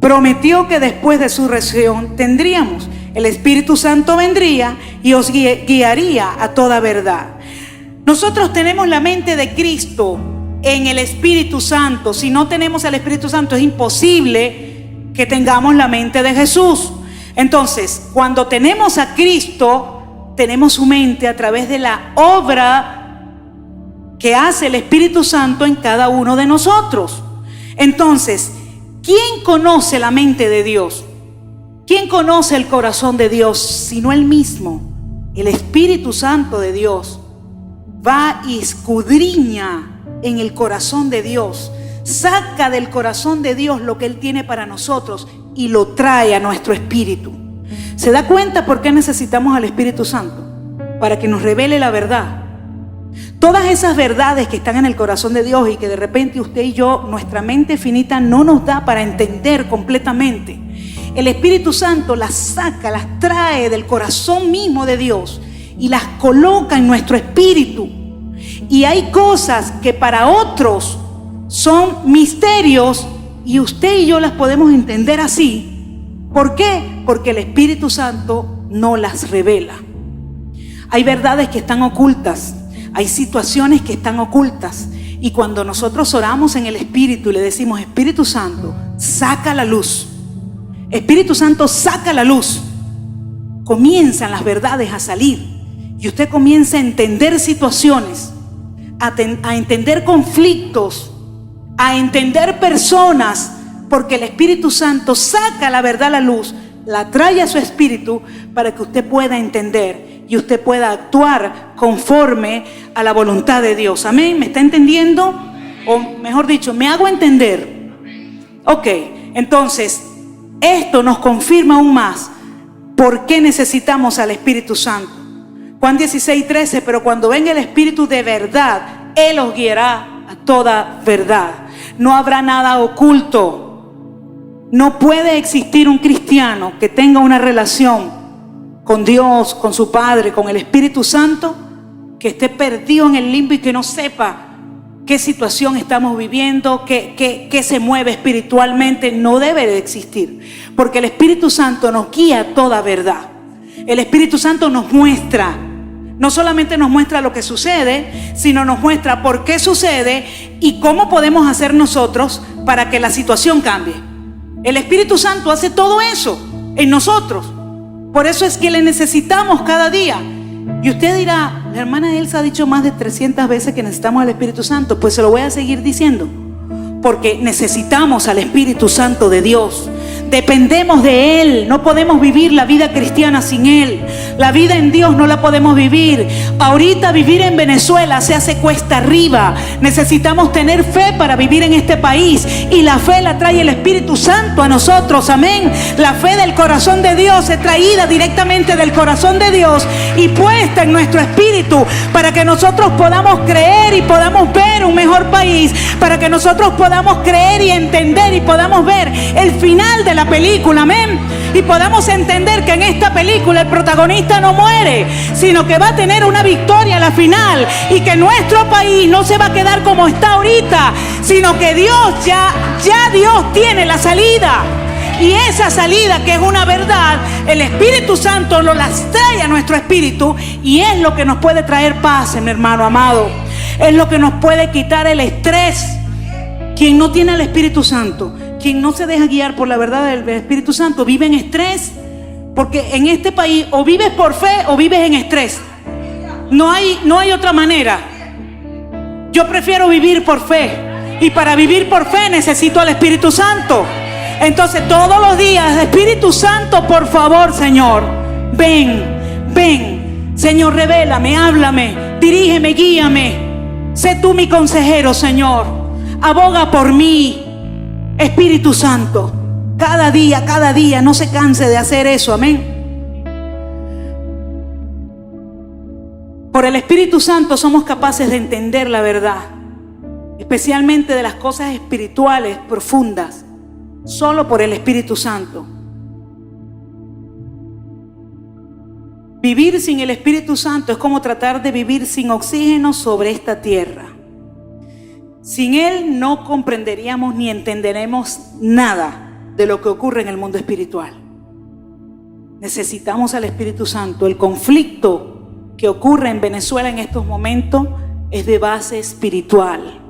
D: Prometió que después de su resurrección tendríamos. El Espíritu Santo vendría y os guiaría a toda verdad. Nosotros tenemos la mente de Cristo en el Espíritu Santo. Si no tenemos el Espíritu Santo, es imposible que tengamos la mente de Jesús. Entonces, cuando tenemos a Cristo, tenemos su mente a través de la obra que hace el Espíritu Santo en cada uno de nosotros. Entonces, ¿quién conoce la mente de Dios? ¿Quién conoce el corazón de Dios? Sino Él mismo. El Espíritu Santo de Dios va y escudriña en el corazón de Dios, saca del corazón de Dios lo que Él tiene para nosotros y lo trae a nuestro espíritu. ¿Se da cuenta por qué necesitamos al Espíritu Santo? Para que nos revele la verdad. Todas esas verdades que están en el corazón de Dios y que de repente usted y yo, nuestra mente finita no nos da para entender completamente. El Espíritu Santo las saca, las trae del corazón mismo de Dios y las coloca en nuestro espíritu. Y hay cosas que para otros son misterios y usted y yo las podemos entender así. ¿Por qué? Porque el Espíritu Santo no las revela. Hay verdades que están ocultas, hay situaciones que están ocultas. Y cuando nosotros oramos en el Espíritu y le decimos: Espíritu Santo, saca la luz. Espíritu Santo, saca la luz. Comienzan las verdades a salir. Y usted comienza a entender situaciones, a entender conflictos, a entender personas, porque el Espíritu Santo saca la verdad a la luz, la trae a su espíritu para que usted pueda entender y usted pueda actuar conforme a la voluntad de Dios. Amén. ¿Me está entendiendo? O mejor dicho, ¿me hago entender? Ok, entonces esto nos confirma aún más por qué necesitamos al Espíritu Santo. Juan 16, 13, pero cuando venga el Espíritu de verdad, Él os guiará a toda verdad. No habrá nada oculto. No puede existir un cristiano que tenga una relación con Dios, con su Padre, con el Espíritu Santo, que esté perdido en el limbo y que no sepa qué situación estamos viviendo, qué se mueve espiritualmente. No debe de existir, porque el Espíritu Santo nos guía a toda verdad. El Espíritu Santo nos muestra no solamente nos muestra lo que sucede, sino nos muestra por qué sucede y cómo podemos hacer nosotros para que la situación cambie. El Espíritu Santo hace todo eso en nosotros. Por eso es que le necesitamos cada día. Y usted dirá, la hermana Elsa ha dicho más de 300 veces que necesitamos al Espíritu Santo. Pues se lo voy a seguir diciendo, porque necesitamos al Espíritu Santo de Dios. Dependemos de Él. No podemos vivir la vida cristiana sin Él. La vida en Dios no la podemos vivir. Ahorita vivir en Venezuela se hace cuesta arriba. Necesitamos tener fe para vivir en este país. Y la fe la trae el Espíritu Santo a nosotros. Amén. La fe del corazón de Dios es traída directamente del corazón de Dios y puesta en nuestro espíritu para que nosotros podamos creer y podamos ver un mejor país. Para que nosotros podamos creer y entender y podamos ver el final de la película, amén, y podamos entender que en esta película el protagonista no muere, sino que va a tener una victoria a la final, y que nuestro país no se va a quedar como está ahorita, sino que Dios ya Dios tiene la salida. Y esa salida, que es una verdad, el Espíritu Santo nos las trae a nuestro espíritu, y es lo que nos puede traer paz, mi hermano amado. Es lo que nos puede quitar el estrés. Quien no tiene al Espíritu Santo, quien no se deja guiar por la verdad del Espíritu Santo, vive en estrés. Porque en este país o vives por fe o vives en estrés. No hay otra manera. Yo prefiero vivir por fe, y para vivir por fe necesito al Espíritu Santo. Entonces todos los días, Espíritu Santo, por favor, Señor, ven, Señor, revélame, háblame, dirígeme, guíame. Sé tú mi consejero, Señor. Aboga por mí, Espíritu Santo. Cada día, no se canse de hacer eso, amén. Por el Espíritu Santo somos capaces de entender la verdad, especialmente de las cosas espirituales profundas, solo por el Espíritu Santo. Vivir sin el Espíritu Santo es como tratar de vivir sin oxígeno sobre esta tierra. Sin Él no comprenderíamos ni entenderemos nada de lo que ocurre en el mundo espiritual. Necesitamos al Espíritu Santo. El conflicto que ocurre en Venezuela en estos momentos es de base espiritual.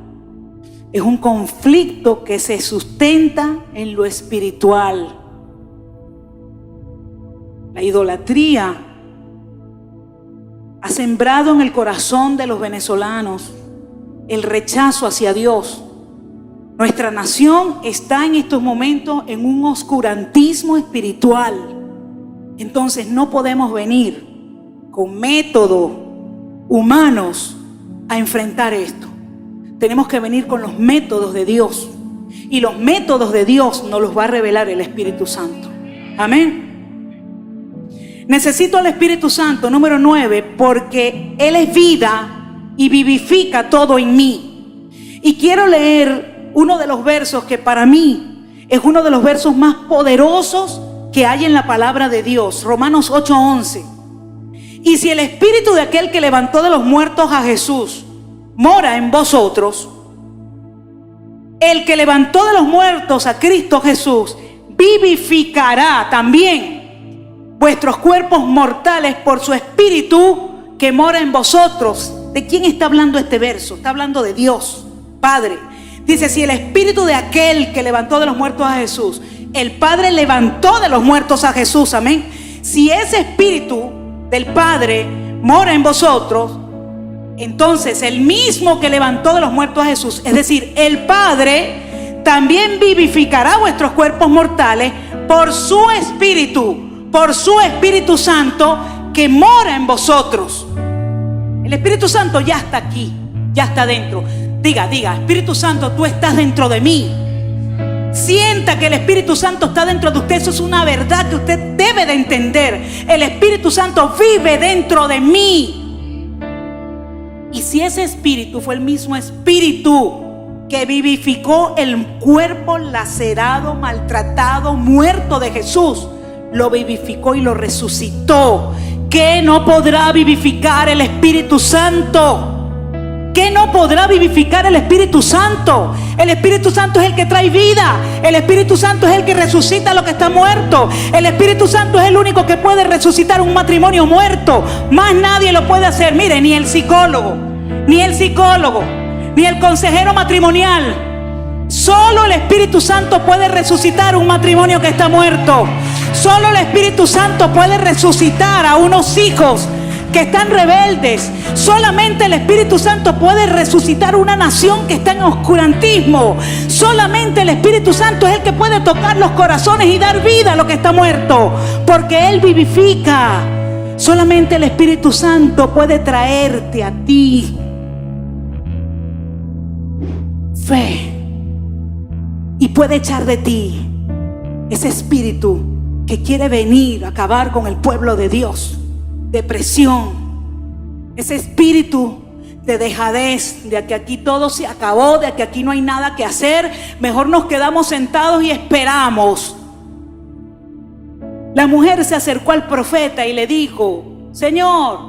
D: Es un conflicto que se sustenta en lo espiritual. La idolatría ha sembrado en el corazón de los venezolanos el rechazo hacia Dios. Nuestra nación está en estos momentos en un oscurantismo espiritual. Entonces no podemos venir con métodos humanos a enfrentar esto. Tenemos que venir con los métodos de Dios. Y los métodos de Dios nos los va a revelar el Espíritu Santo. Amén. Necesito al Espíritu Santo, número 9, porque Él es vida y vivifica todo en mí. Y quiero leer uno de los versos que para mí es uno de los versos más poderosos que hay en la palabra de Dios. Romanos 8:11. Y si el espíritu de aquel que levantó de los muertos a Jesús mora en vosotros, el que levantó de los muertos a Cristo Jesús vivificará también vuestros cuerpos mortales por su espíritu que mora en vosotros. ¿De quién está hablando este verso? Está hablando de Dios, Padre. Dice, si el espíritu de aquel que levantó de los muertos a Jesús, el Padre levantó de los muertos a Jesús, amén. Si ese espíritu del Padre mora en vosotros, entonces el mismo que levantó de los muertos a Jesús, es decir, el Padre, también vivificará vuestros cuerpos mortales por su Espíritu Santo que mora en vosotros. El Espíritu Santo ya está aquí, ya está dentro. Diga, Espíritu Santo, tú estás dentro de mí. Sienta que el Espíritu Santo está dentro de usted. Eso es una verdad que usted debe de entender. El Espíritu Santo vive dentro de mí. Y si ese Espíritu fue el mismo Espíritu que vivificó el cuerpo lacerado, maltratado, muerto de Jesús, lo vivificó y lo resucitó, ¿qué no podrá vivificar el Espíritu Santo? ¿qué no podrá vivificar el Espíritu Santo? El Espíritu Santo es el que trae vida. El Espíritu Santo es el que resucita a lo que está muerto. El Espíritu Santo es el único que puede resucitar un matrimonio muerto. Más nadie lo puede hacer. Mire, ni el psicólogo, ni el consejero matrimonial. Solo el Espíritu Santo puede resucitar un matrimonio que está muerto. Solo el Espíritu Santo puede resucitar a unos hijos que están rebeldes. Solamente el Espíritu Santo puede resucitar una nación que está en oscurantismo. Solamente el Espíritu Santo es el que puede tocar los corazones y dar vida a lo que está muerto, porque Él vivifica. Solamente el Espíritu Santo puede traerte a ti fe y puede echar de ti ese espíritu que quiere venir a acabar con el pueblo de Dios. Depresión, ese espíritu de dejadez, de que aquí todo se acabó, de que aquí no hay nada que hacer, mejor nos quedamos sentados y esperamos. La mujer se acercó al profeta y le dijo: Señor,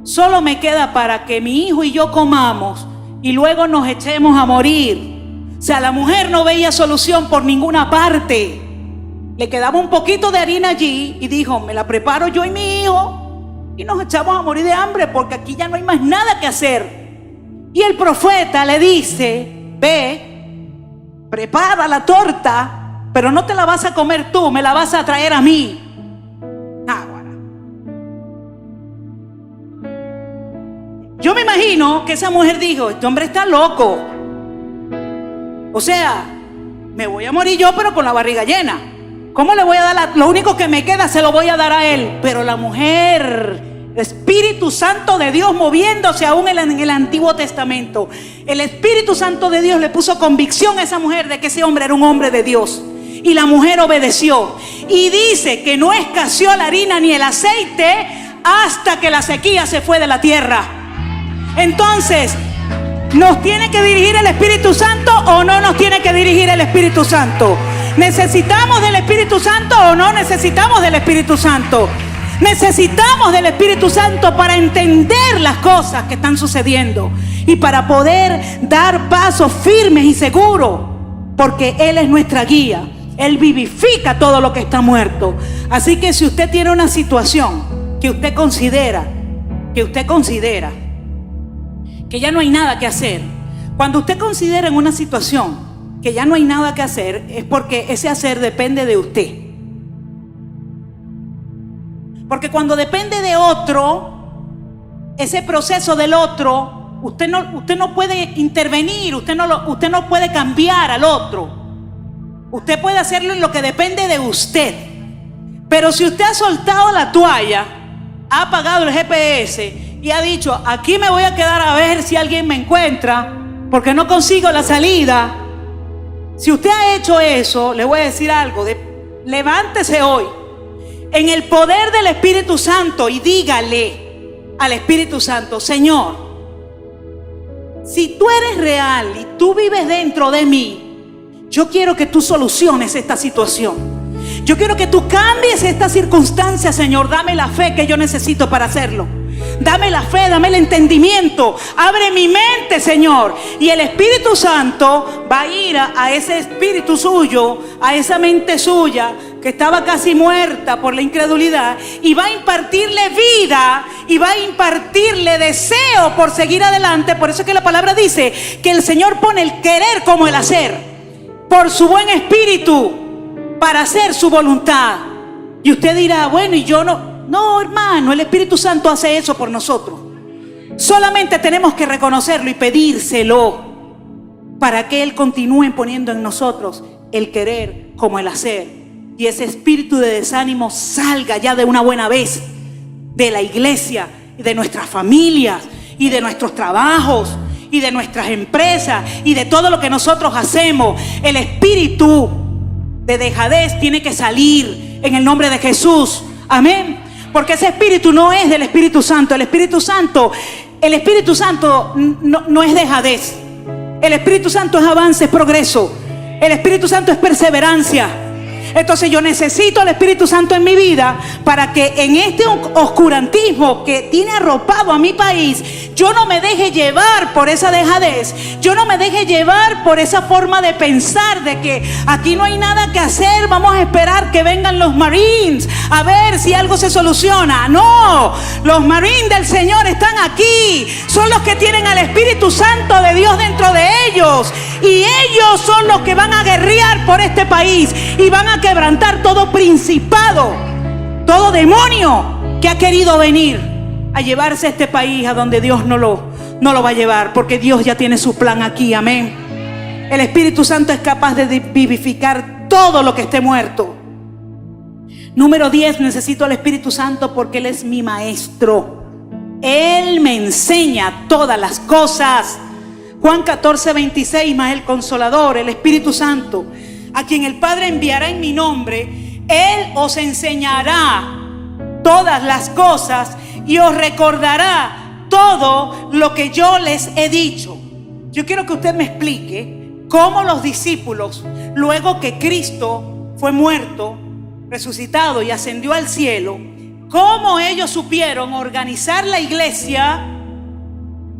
D: solo me queda para que mi hijo y yo comamos y luego nos echemos a morir. O sea, la mujer no veía solución por ninguna parte. Le quedaba un poquito de harina allí y dijo: me la preparo yo y mi hijo y nos echamos a morir de hambre, porque aquí ya no hay más nada que hacer. Y el profeta le dice: ve, prepara la torta, pero no te la vas a comer tú, me la vas a traer a mí. Yo me imagino que esa mujer dijo: este hombre está loco. O sea, me voy a morir yo, pero con la barriga llena. ¿Cómo le voy a dar lo único que me queda? Se lo voy a dar a él. Pero la mujer, el Espíritu Santo de Dios moviéndose aún en el Antiguo Testamento, el Espíritu Santo de Dios le puso convicción a esa mujer de que ese hombre era un hombre de Dios. Y la mujer obedeció. Y dice que no escaseó la harina ni el aceite hasta que la sequía se fue de la tierra. Entonces, ¿nos tiene que dirigir el Espíritu Santo o no nos tiene que dirigir el Espíritu Santo? ¿Necesitamos del Espíritu Santo o no necesitamos del Espíritu Santo? Necesitamos del Espíritu Santo para entender las cosas que están sucediendo y para poder dar pasos firmes y seguros, porque Él es nuestra guía. Él vivifica todo lo que está muerto. Así que si usted tiene una situación que usted considera que ya no hay nada que hacer, cuando usted considera en una situación que ya no hay nada que hacer, es porque ese hacer depende de usted. Porque cuando depende de otro, ese proceso del otro, usted no puede intervenir, usted no puede cambiar al otro. Usted puede hacerlo en lo que depende de usted. Pero si usted ha soltado la toalla, ha apagado el GPS y ha dicho: aquí me voy a quedar a ver si alguien me encuentra, porque no consigo la salida. Si usted ha hecho eso, le voy a decir algo: levántese hoy en el poder del Espíritu Santo y dígale al Espíritu Santo: Señor, si tú eres real y tú vives dentro de mí, yo quiero que tú soluciones esta situación. Yo quiero que tú cambies esta circunstancia, Señor. Dame la fe que yo necesito para hacerlo. Dame la fe, dame el entendimiento. Abre mi mente, Señor. Y el Espíritu Santo va a ir a ese espíritu suyo, a esa mente suya que estaba casi muerta por la incredulidad, y va a impartirle vida y va a impartirle deseo por seguir adelante. Por eso es que la palabra dice que el Señor pone el querer como el hacer, por su buen espíritu, para hacer su voluntad. Y usted dirá: bueno, y yo no. No, hermano, el Espíritu Santo hace eso por nosotros. Solamente tenemos que reconocerlo y pedírselo para que Él continúe poniendo en nosotros el querer como el hacer. Y ese espíritu de desánimo salga ya de una buena vez de la iglesia, de nuestras familias y de nuestros trabajos y de nuestras empresas y de todo lo que nosotros hacemos. El espíritu de dejadez tiene que salir en el nombre de Jesús. Amén. Porque ese espíritu no es del Espíritu Santo. El Espíritu Santo no es dejadez. El Espíritu Santo es avance, es progreso. El Espíritu Santo es perseverancia. Entonces yo necesito al Espíritu Santo en mi vida para que en este oscurantismo que tiene arropado a mi país, yo no me deje llevar por esa dejadez, yo no me deje llevar por esa forma de pensar de que aquí no hay nada que hacer, vamos a esperar que vengan los Marines a ver si algo se soluciona. No, los Marines del Señor están aquí, son los que tienen al Espíritu Santo de Dios dentro de ellos, y ellos son los que van a guerrear por este país y van a quebrantar todo principado, todo demonio que ha querido venir a llevarse este país a donde Dios no lo va a llevar, porque Dios ya tiene su plan aquí. Amén. El Espíritu Santo es capaz de vivificar todo lo que esté muerto. Número 10, necesito al Espíritu Santo porque Él es mi maestro. Él me enseña todas las cosas. Juan 14:26, más el Consolador, el Espíritu Santo, a quien el Padre enviará en mi nombre, Él os enseñará todas las cosas y os recordará todo lo que yo les he dicho. Yo quiero que usted me explique cómo los discípulos, luego que Cristo fue muerto, resucitado y ascendió al cielo, cómo ellos supieron organizar la iglesia,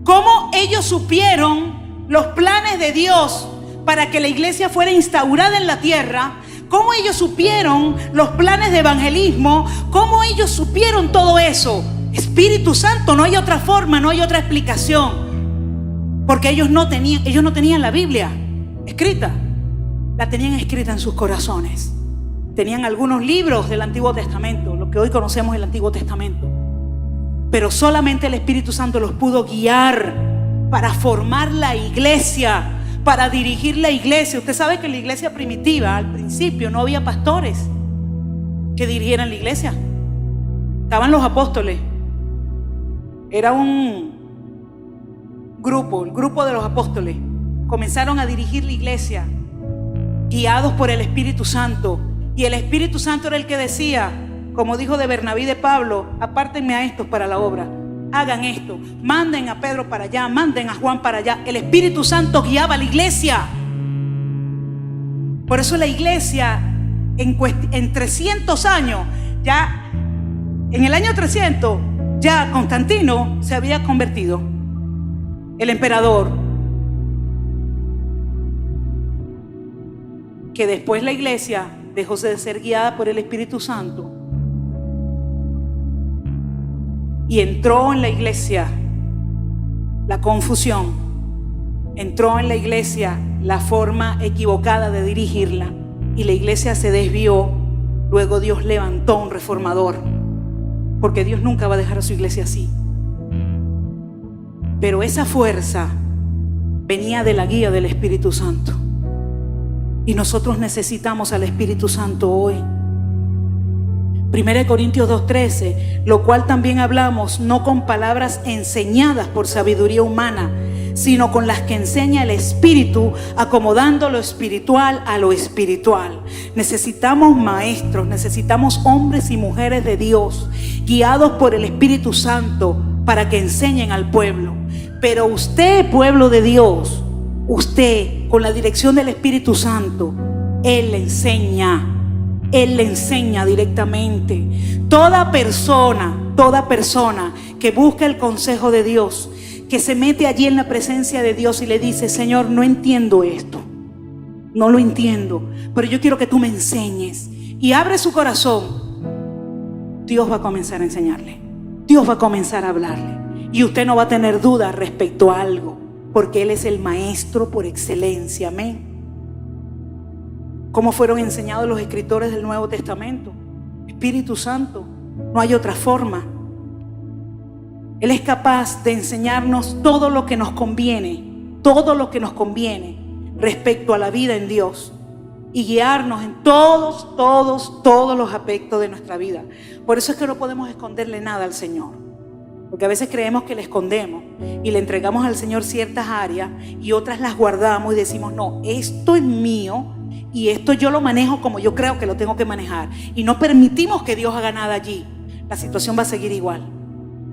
D: cómo ellos supieron los planes de Dios para que la iglesia fuera instaurada en la tierra, cómo ellos supieron los planes de evangelismo, cómo ellos supieron todo eso. Espíritu Santo, no hay otra forma, no hay otra explicación, porque ellos no tenían la Biblia escrita, la tenían escrita en sus corazones. Tenían algunos libros del Antiguo Testamento, lo que hoy conocemos el Antiguo Testamento, pero solamente el Espíritu Santo los pudo guiar para formar la iglesia, para dirigir la iglesia. Usted sabe que en la iglesia primitiva, al principio, no había pastores que dirigieran la iglesia. Estaban los apóstoles. Era un grupo, el grupo de los apóstoles. Comenzaron a dirigir la iglesia, guiados por el Espíritu Santo. Y el Espíritu Santo era el que decía, como dijo de Bernabé y de Pablo: apártenme a estos para la obra, hagan esto, manden a Pedro para allá, manden a Juan para allá. El Espíritu Santo guiaba a la iglesia. Por eso la iglesia en 300 años, ya en el año 300, ya Constantino se había convertido, el emperador, que después la iglesia dejó de ser guiada por el Espíritu Santo y entró en la iglesia la confusión, entró en la iglesia la forma equivocada de dirigirla, y la iglesia se desvió. Luego Dios levantó un reformador, porque Dios nunca va a dejar a su iglesia así. Pero esa fuerza venía de la guía del Espíritu Santo, y nosotros necesitamos al Espíritu Santo hoy. 1 Corintios 2:13, lo cual también hablamos, no con palabras enseñadas por sabiduría humana, sino con las que enseña el Espíritu, acomodando lo espiritual a lo espiritual. Necesitamos maestros, necesitamos hombres y mujeres de Dios, guiados por el Espíritu Santo, para que enseñen al pueblo. Pero usted, pueblo de Dios, usted, con la dirección del Espíritu Santo, Él le enseña directamente. Toda persona que busca el consejo de Dios, que se mete allí en la presencia de Dios y le dice: Señor, no entiendo esto, no lo entiendo, pero yo quiero que tú me enseñes, y abre su corazón, Dios va a comenzar a enseñarle, Dios va a comenzar a hablarle, y usted no va a tener duda respecto a algo, porque Él es el maestro por excelencia. Amén. ¿Cómo fueron enseñados los escritores del Nuevo Testamento? Espíritu Santo, no hay otra forma. Él es capaz de enseñarnos todo lo que nos conviene respecto a la vida en Dios, y guiarnos en todos los aspectos de nuestra vida. Por eso es que no podemos esconderle nada al Señor, porque a veces creemos que le escondemos y le entregamos al Señor ciertas áreas y otras las guardamos y decimos: no, esto es mío y esto yo lo manejo como yo creo que lo tengo que manejar, y no permitimos que Dios haga nada allí. La situación va a seguir igual.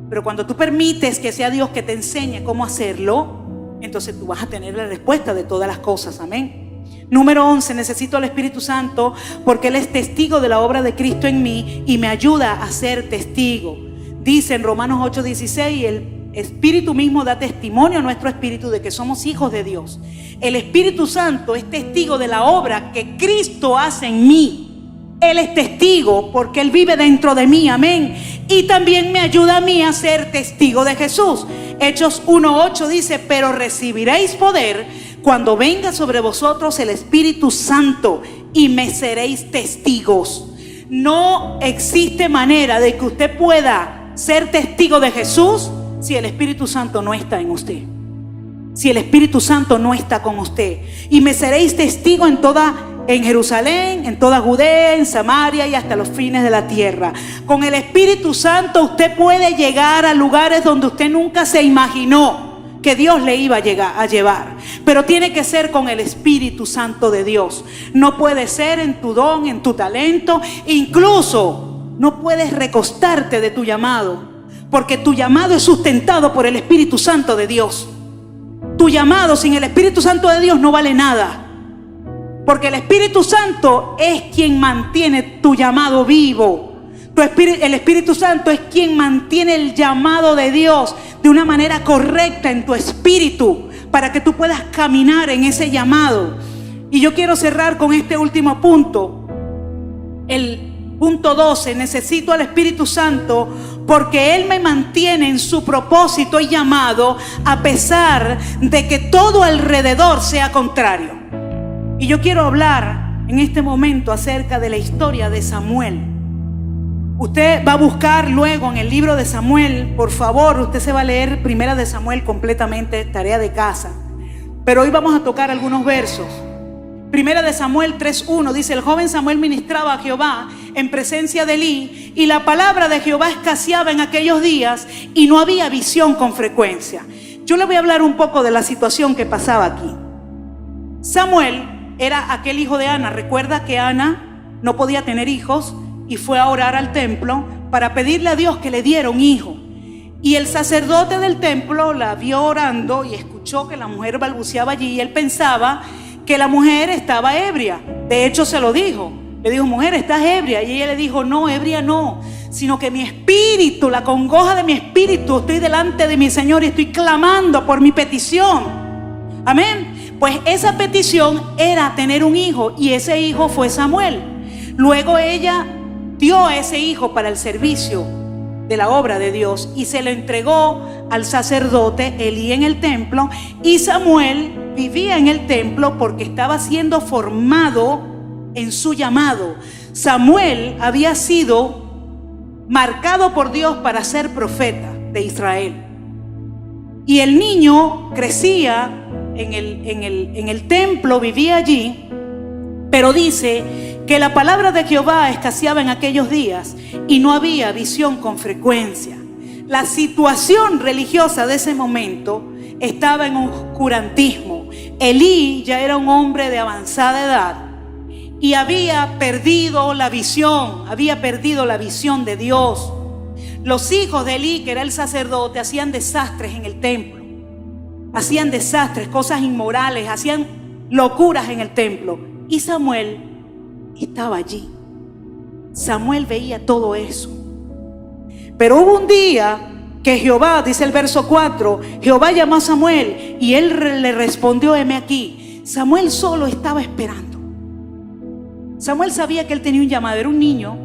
D: Pero cuando tú permites que sea Dios que te enseñe cómo hacerlo, entonces tú vas a tener la respuesta de todas las cosas. Amén. Número 11, necesito al Espíritu Santo porque Él es testigo de la obra de Cristo en mí y me ayuda a ser testigo. Dice en Romanos 8:16, Espíritu mismo da testimonio a nuestro espíritu de que somos hijos de Dios. El Espíritu Santo es testigo de la obra que Cristo hace en mí. Él es testigo porque Él vive dentro de mí, amén. Y también me ayuda a mí a ser testigo de Jesús. Hechos 1:8 dice: pero recibiréis poder cuando venga sobre vosotros el Espíritu Santo y me seréis testigos. No existe manera de que usted pueda ser testigo de Jesús si el Espíritu Santo no está en usted. Si el Espíritu Santo no está con usted. Y me seréis testigo en Jerusalén, en toda Judea, en Samaria y hasta los fines de la tierra. Con el Espíritu Santo usted puede llegar a lugares donde usted nunca se imaginó que Dios le iba a llevar. Pero tiene que ser con el Espíritu Santo de Dios. No puede ser en tu don, en tu talento. Incluso no puedes recostarte de tu llamado, porque tu llamado es sustentado por el Espíritu Santo de Dios. Tu llamado sin el Espíritu Santo de Dios no vale nada. Porque el Espíritu Santo es quien mantiene tu llamado vivo. El Espíritu Santo es quien mantiene el llamado de Dios de una manera correcta en tu espíritu, para que tú puedas caminar en ese llamado. Y yo quiero cerrar con este último punto. El punto 12. Necesito al Espíritu Santo porque Él me mantiene en su propósito y llamado, a pesar de que todo alrededor sea contrario. Y yo quiero hablar en este momento acerca de la historia de Samuel. Usted va a buscar luego en el libro de Samuel, por favor, usted se va a leer Primera de Samuel completamente, tarea de casa. Pero hoy vamos a tocar algunos versos. Primera de Samuel 3:1 dice: el joven Samuel ministraba a Jehová en presencia de Elí, y la palabra de Jehová escaseaba en aquellos días, y no había visión con frecuencia. Yo le voy a hablar un poco de la situación que pasaba aquí. Samuel era aquel hijo de Ana. Recuerda que Ana no podía tener hijos y fue a orar al templo para pedirle a Dios que le diera un hijo. Y el sacerdote del templo la vio orando y escuchó que la mujer balbuceaba allí, y él pensaba que la mujer estaba ebria. De hecho se lo dijo. Le dijo: mujer, ¿estás ebria? Y ella le dijo: no, ebria no, sino que mi espíritu, la congoja de mi espíritu, estoy delante de mi Señor y estoy clamando por mi petición. Amén. Pues esa petición era tener un hijo, y ese hijo fue Samuel. Luego ella dio a ese hijo para el servicio de la obra de Dios y se lo entregó al sacerdote Elí en el templo. Y Samuel vivía en el templo porque estaba siendo formado en su llamado. Samuel había sido marcado por Dios para ser profeta de Israel. Y el niño crecía en el templo, vivía allí. Pero dice que la palabra de Jehová escaseaba en aquellos días y no había visión con frecuencia. La situación religiosa de ese momento estaba en oscurantismo. Elí ya era un hombre de avanzada edad y había perdido la visión de Dios. Los hijos de Elí, que era el sacerdote, hacían desastres en el templo. Hacían desastres, cosas inmorales, hacían locuras en el templo. Y Samuel estaba allí. Samuel veía todo eso. Pero hubo un día que Jehová, dice el verso 4, Jehová llamó a Samuel y él le respondió: heme aquí. Samuel solo estaba esperando. Samuel sabía que él tenía un llamado, era un niño.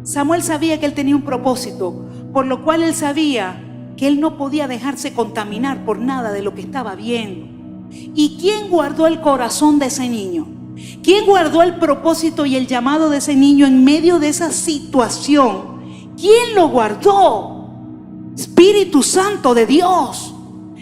D: Samuel sabía que él tenía un propósito, por lo cual él sabía que él no podía dejarse contaminar por nada de lo que estaba viendo. ¿Y quién guardó el corazón de ese niño? ¿Quién guardó el propósito y el llamado de ese niño en medio de esa situación? ¿Quién lo guardó? Espíritu Santo de Dios.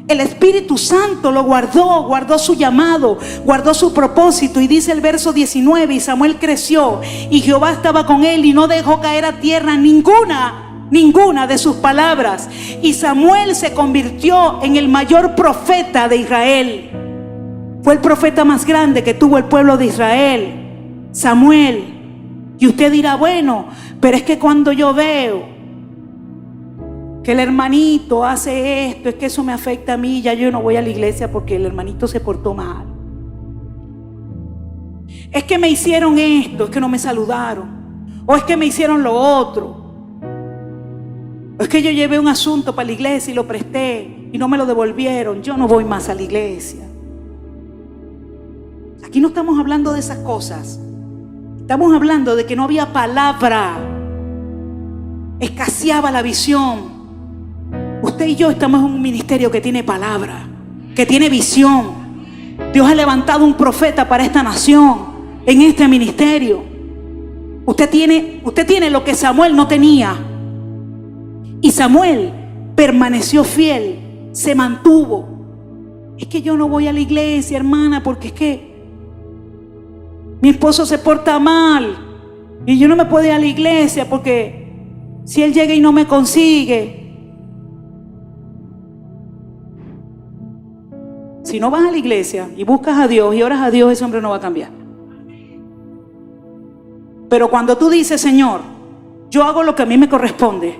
D: El Espíritu Santo lo guardó su llamado, guardó su propósito. Y dice el verso 19: y Samuel creció y Jehová estaba con él y no dejó caer a tierra ninguna de sus palabras. Y Samuel se convirtió en el mayor profeta de Israel. Fue el profeta más grande que tuvo el pueblo de Israel, Samuel. Y usted dirá: bueno, pero es que cuando yo veo que el hermanito hace esto, es que eso me afecta a mí, ya yo no voy a la iglesia porque el hermanito se portó mal. Es que me hicieron esto, es que no me saludaron, o es que me hicieron lo otro. Es que yo llevé un asunto para la iglesia y lo presté y no me lo devolvieron. Yo no voy más a la iglesia. Aquí no estamos hablando de esas cosas. Estamos hablando de que no había palabra. Escaseaba la visión. Usted y yo estamos en un ministerio que tiene palabra, que tiene visión. Dios ha levantado un profeta para esta nación, en este ministerio. Usted tiene lo que Samuel no tenía. Y Samuel permaneció fiel, se mantuvo. Es que yo no voy a la iglesia, hermana, porque es que mi esposo se porta mal y yo no me puedo ir a la iglesia porque si él llega y no me consigue. Si no vas a la iglesia y buscas a Dios y oras a Dios, ese hombre no va a cambiar. Pero cuando tú dices, Señor, yo hago lo que a mí me corresponde,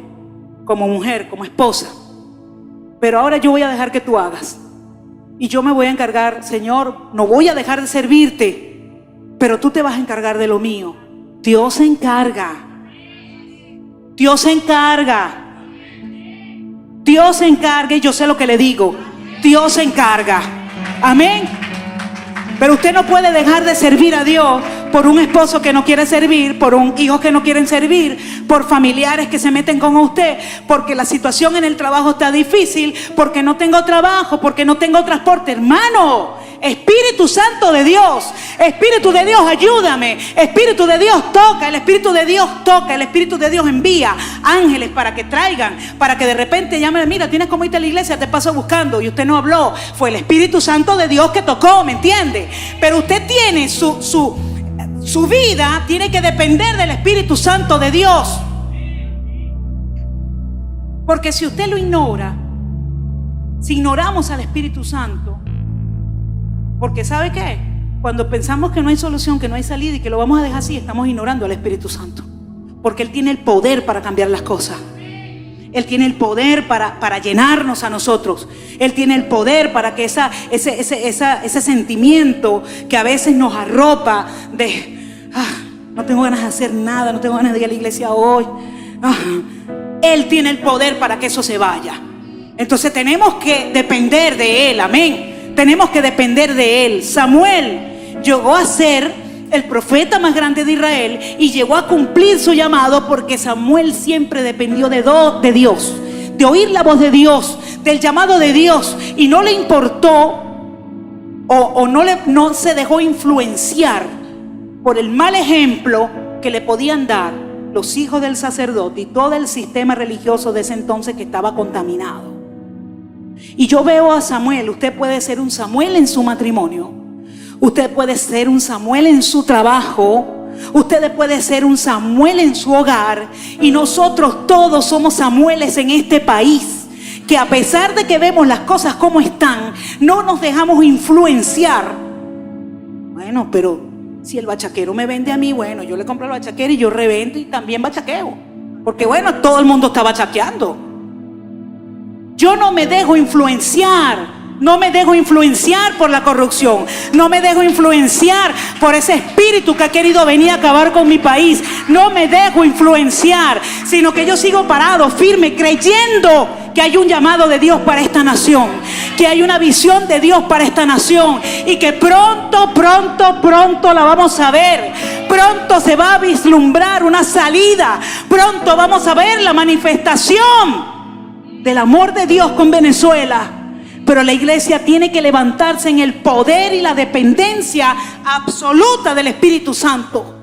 D: como mujer, como esposa, pero ahora yo voy a dejar que tú hagas. Y yo me voy a encargar, Señor, no voy a dejar de servirte, pero tú te vas a encargar de lo mío. Dios se encarga. Dios se encarga. Dios se encarga y yo sé lo que le digo. Dios se encarga. Amén. Pero usted no puede dejar de servir a Dios por un esposo que no quiere servir, por un hijo que no quieren servir, por familiares que se meten con usted, porque la situación en el trabajo está difícil, porque no tengo trabajo, porque no tengo transporte. Hermano, Espíritu Santo de Dios, Espíritu de Dios, ayúdame. Espíritu de Dios toca, el Espíritu de Dios toca, el Espíritu de Dios envía ángeles para que traigan, para que de repente llamen, mira, tienes como irte a la iglesia, te paso buscando y usted no habló. Fue el Espíritu Santo de Dios que tocó, ¿me entiende? Pero usted tiene su vida tiene que depender del Espíritu Santo de Dios. Porque si usted lo ignora, si ignoramos al Espíritu Santo, porque ¿sabe qué? Cuando pensamos que no hay solución, que no hay salida y que lo vamos a dejar así, estamos ignorando al Espíritu Santo. Porque Él tiene el poder para cambiar las cosas. Él tiene el poder para llenarnos a nosotros. Él tiene el poder para que ese sentimiento que a veces nos arropa de no tengo ganas de hacer nada, no tengo ganas de ir a la iglesia hoy. Él tiene el poder para que eso se vaya. Entonces tenemos que depender de Él, amén. Tenemos que depender de Él. Samuel llegó a ser el profeta más grande de Israel y llegó a cumplir su llamado porque Samuel siempre dependió de Dios, de oír la voz de Dios, del llamado de Dios, y no le importó no se dejó influenciar por el mal ejemplo que le podían dar los hijos del sacerdote y todo el sistema religioso de ese entonces que estaba contaminado. Y yo veo a Samuel. Usted puede ser un Samuel en su matrimonio, usted puede ser un Samuel en su trabajo, usted puede ser un Samuel en su hogar, y nosotros todos somos Samueles en este país, que a pesar de que vemos las cosas como están, no nos dejamos influenciar. Bueno, pero si el bachaquero me vende a mí, bueno, yo le compro al bachaquero y yo revendo y también bachaqueo, porque bueno, todo el mundo está bachaqueando. Yo no me dejo influenciar. No me dejo influenciar por la corrupción. No me dejo influenciar por ese espíritu que ha querido venir a acabar con mi país. No me dejo influenciar, sino que yo sigo parado, firme, creyendo que hay un llamado de Dios para esta nación, que hay una visión de Dios para esta nación, y que pronto la vamos a ver. Pronto se va a vislumbrar una salida. Pronto vamos a ver la manifestación del amor de Dios con Venezuela. Pero la iglesia tiene que levantarse en el poder y la dependencia absoluta del Espíritu Santo.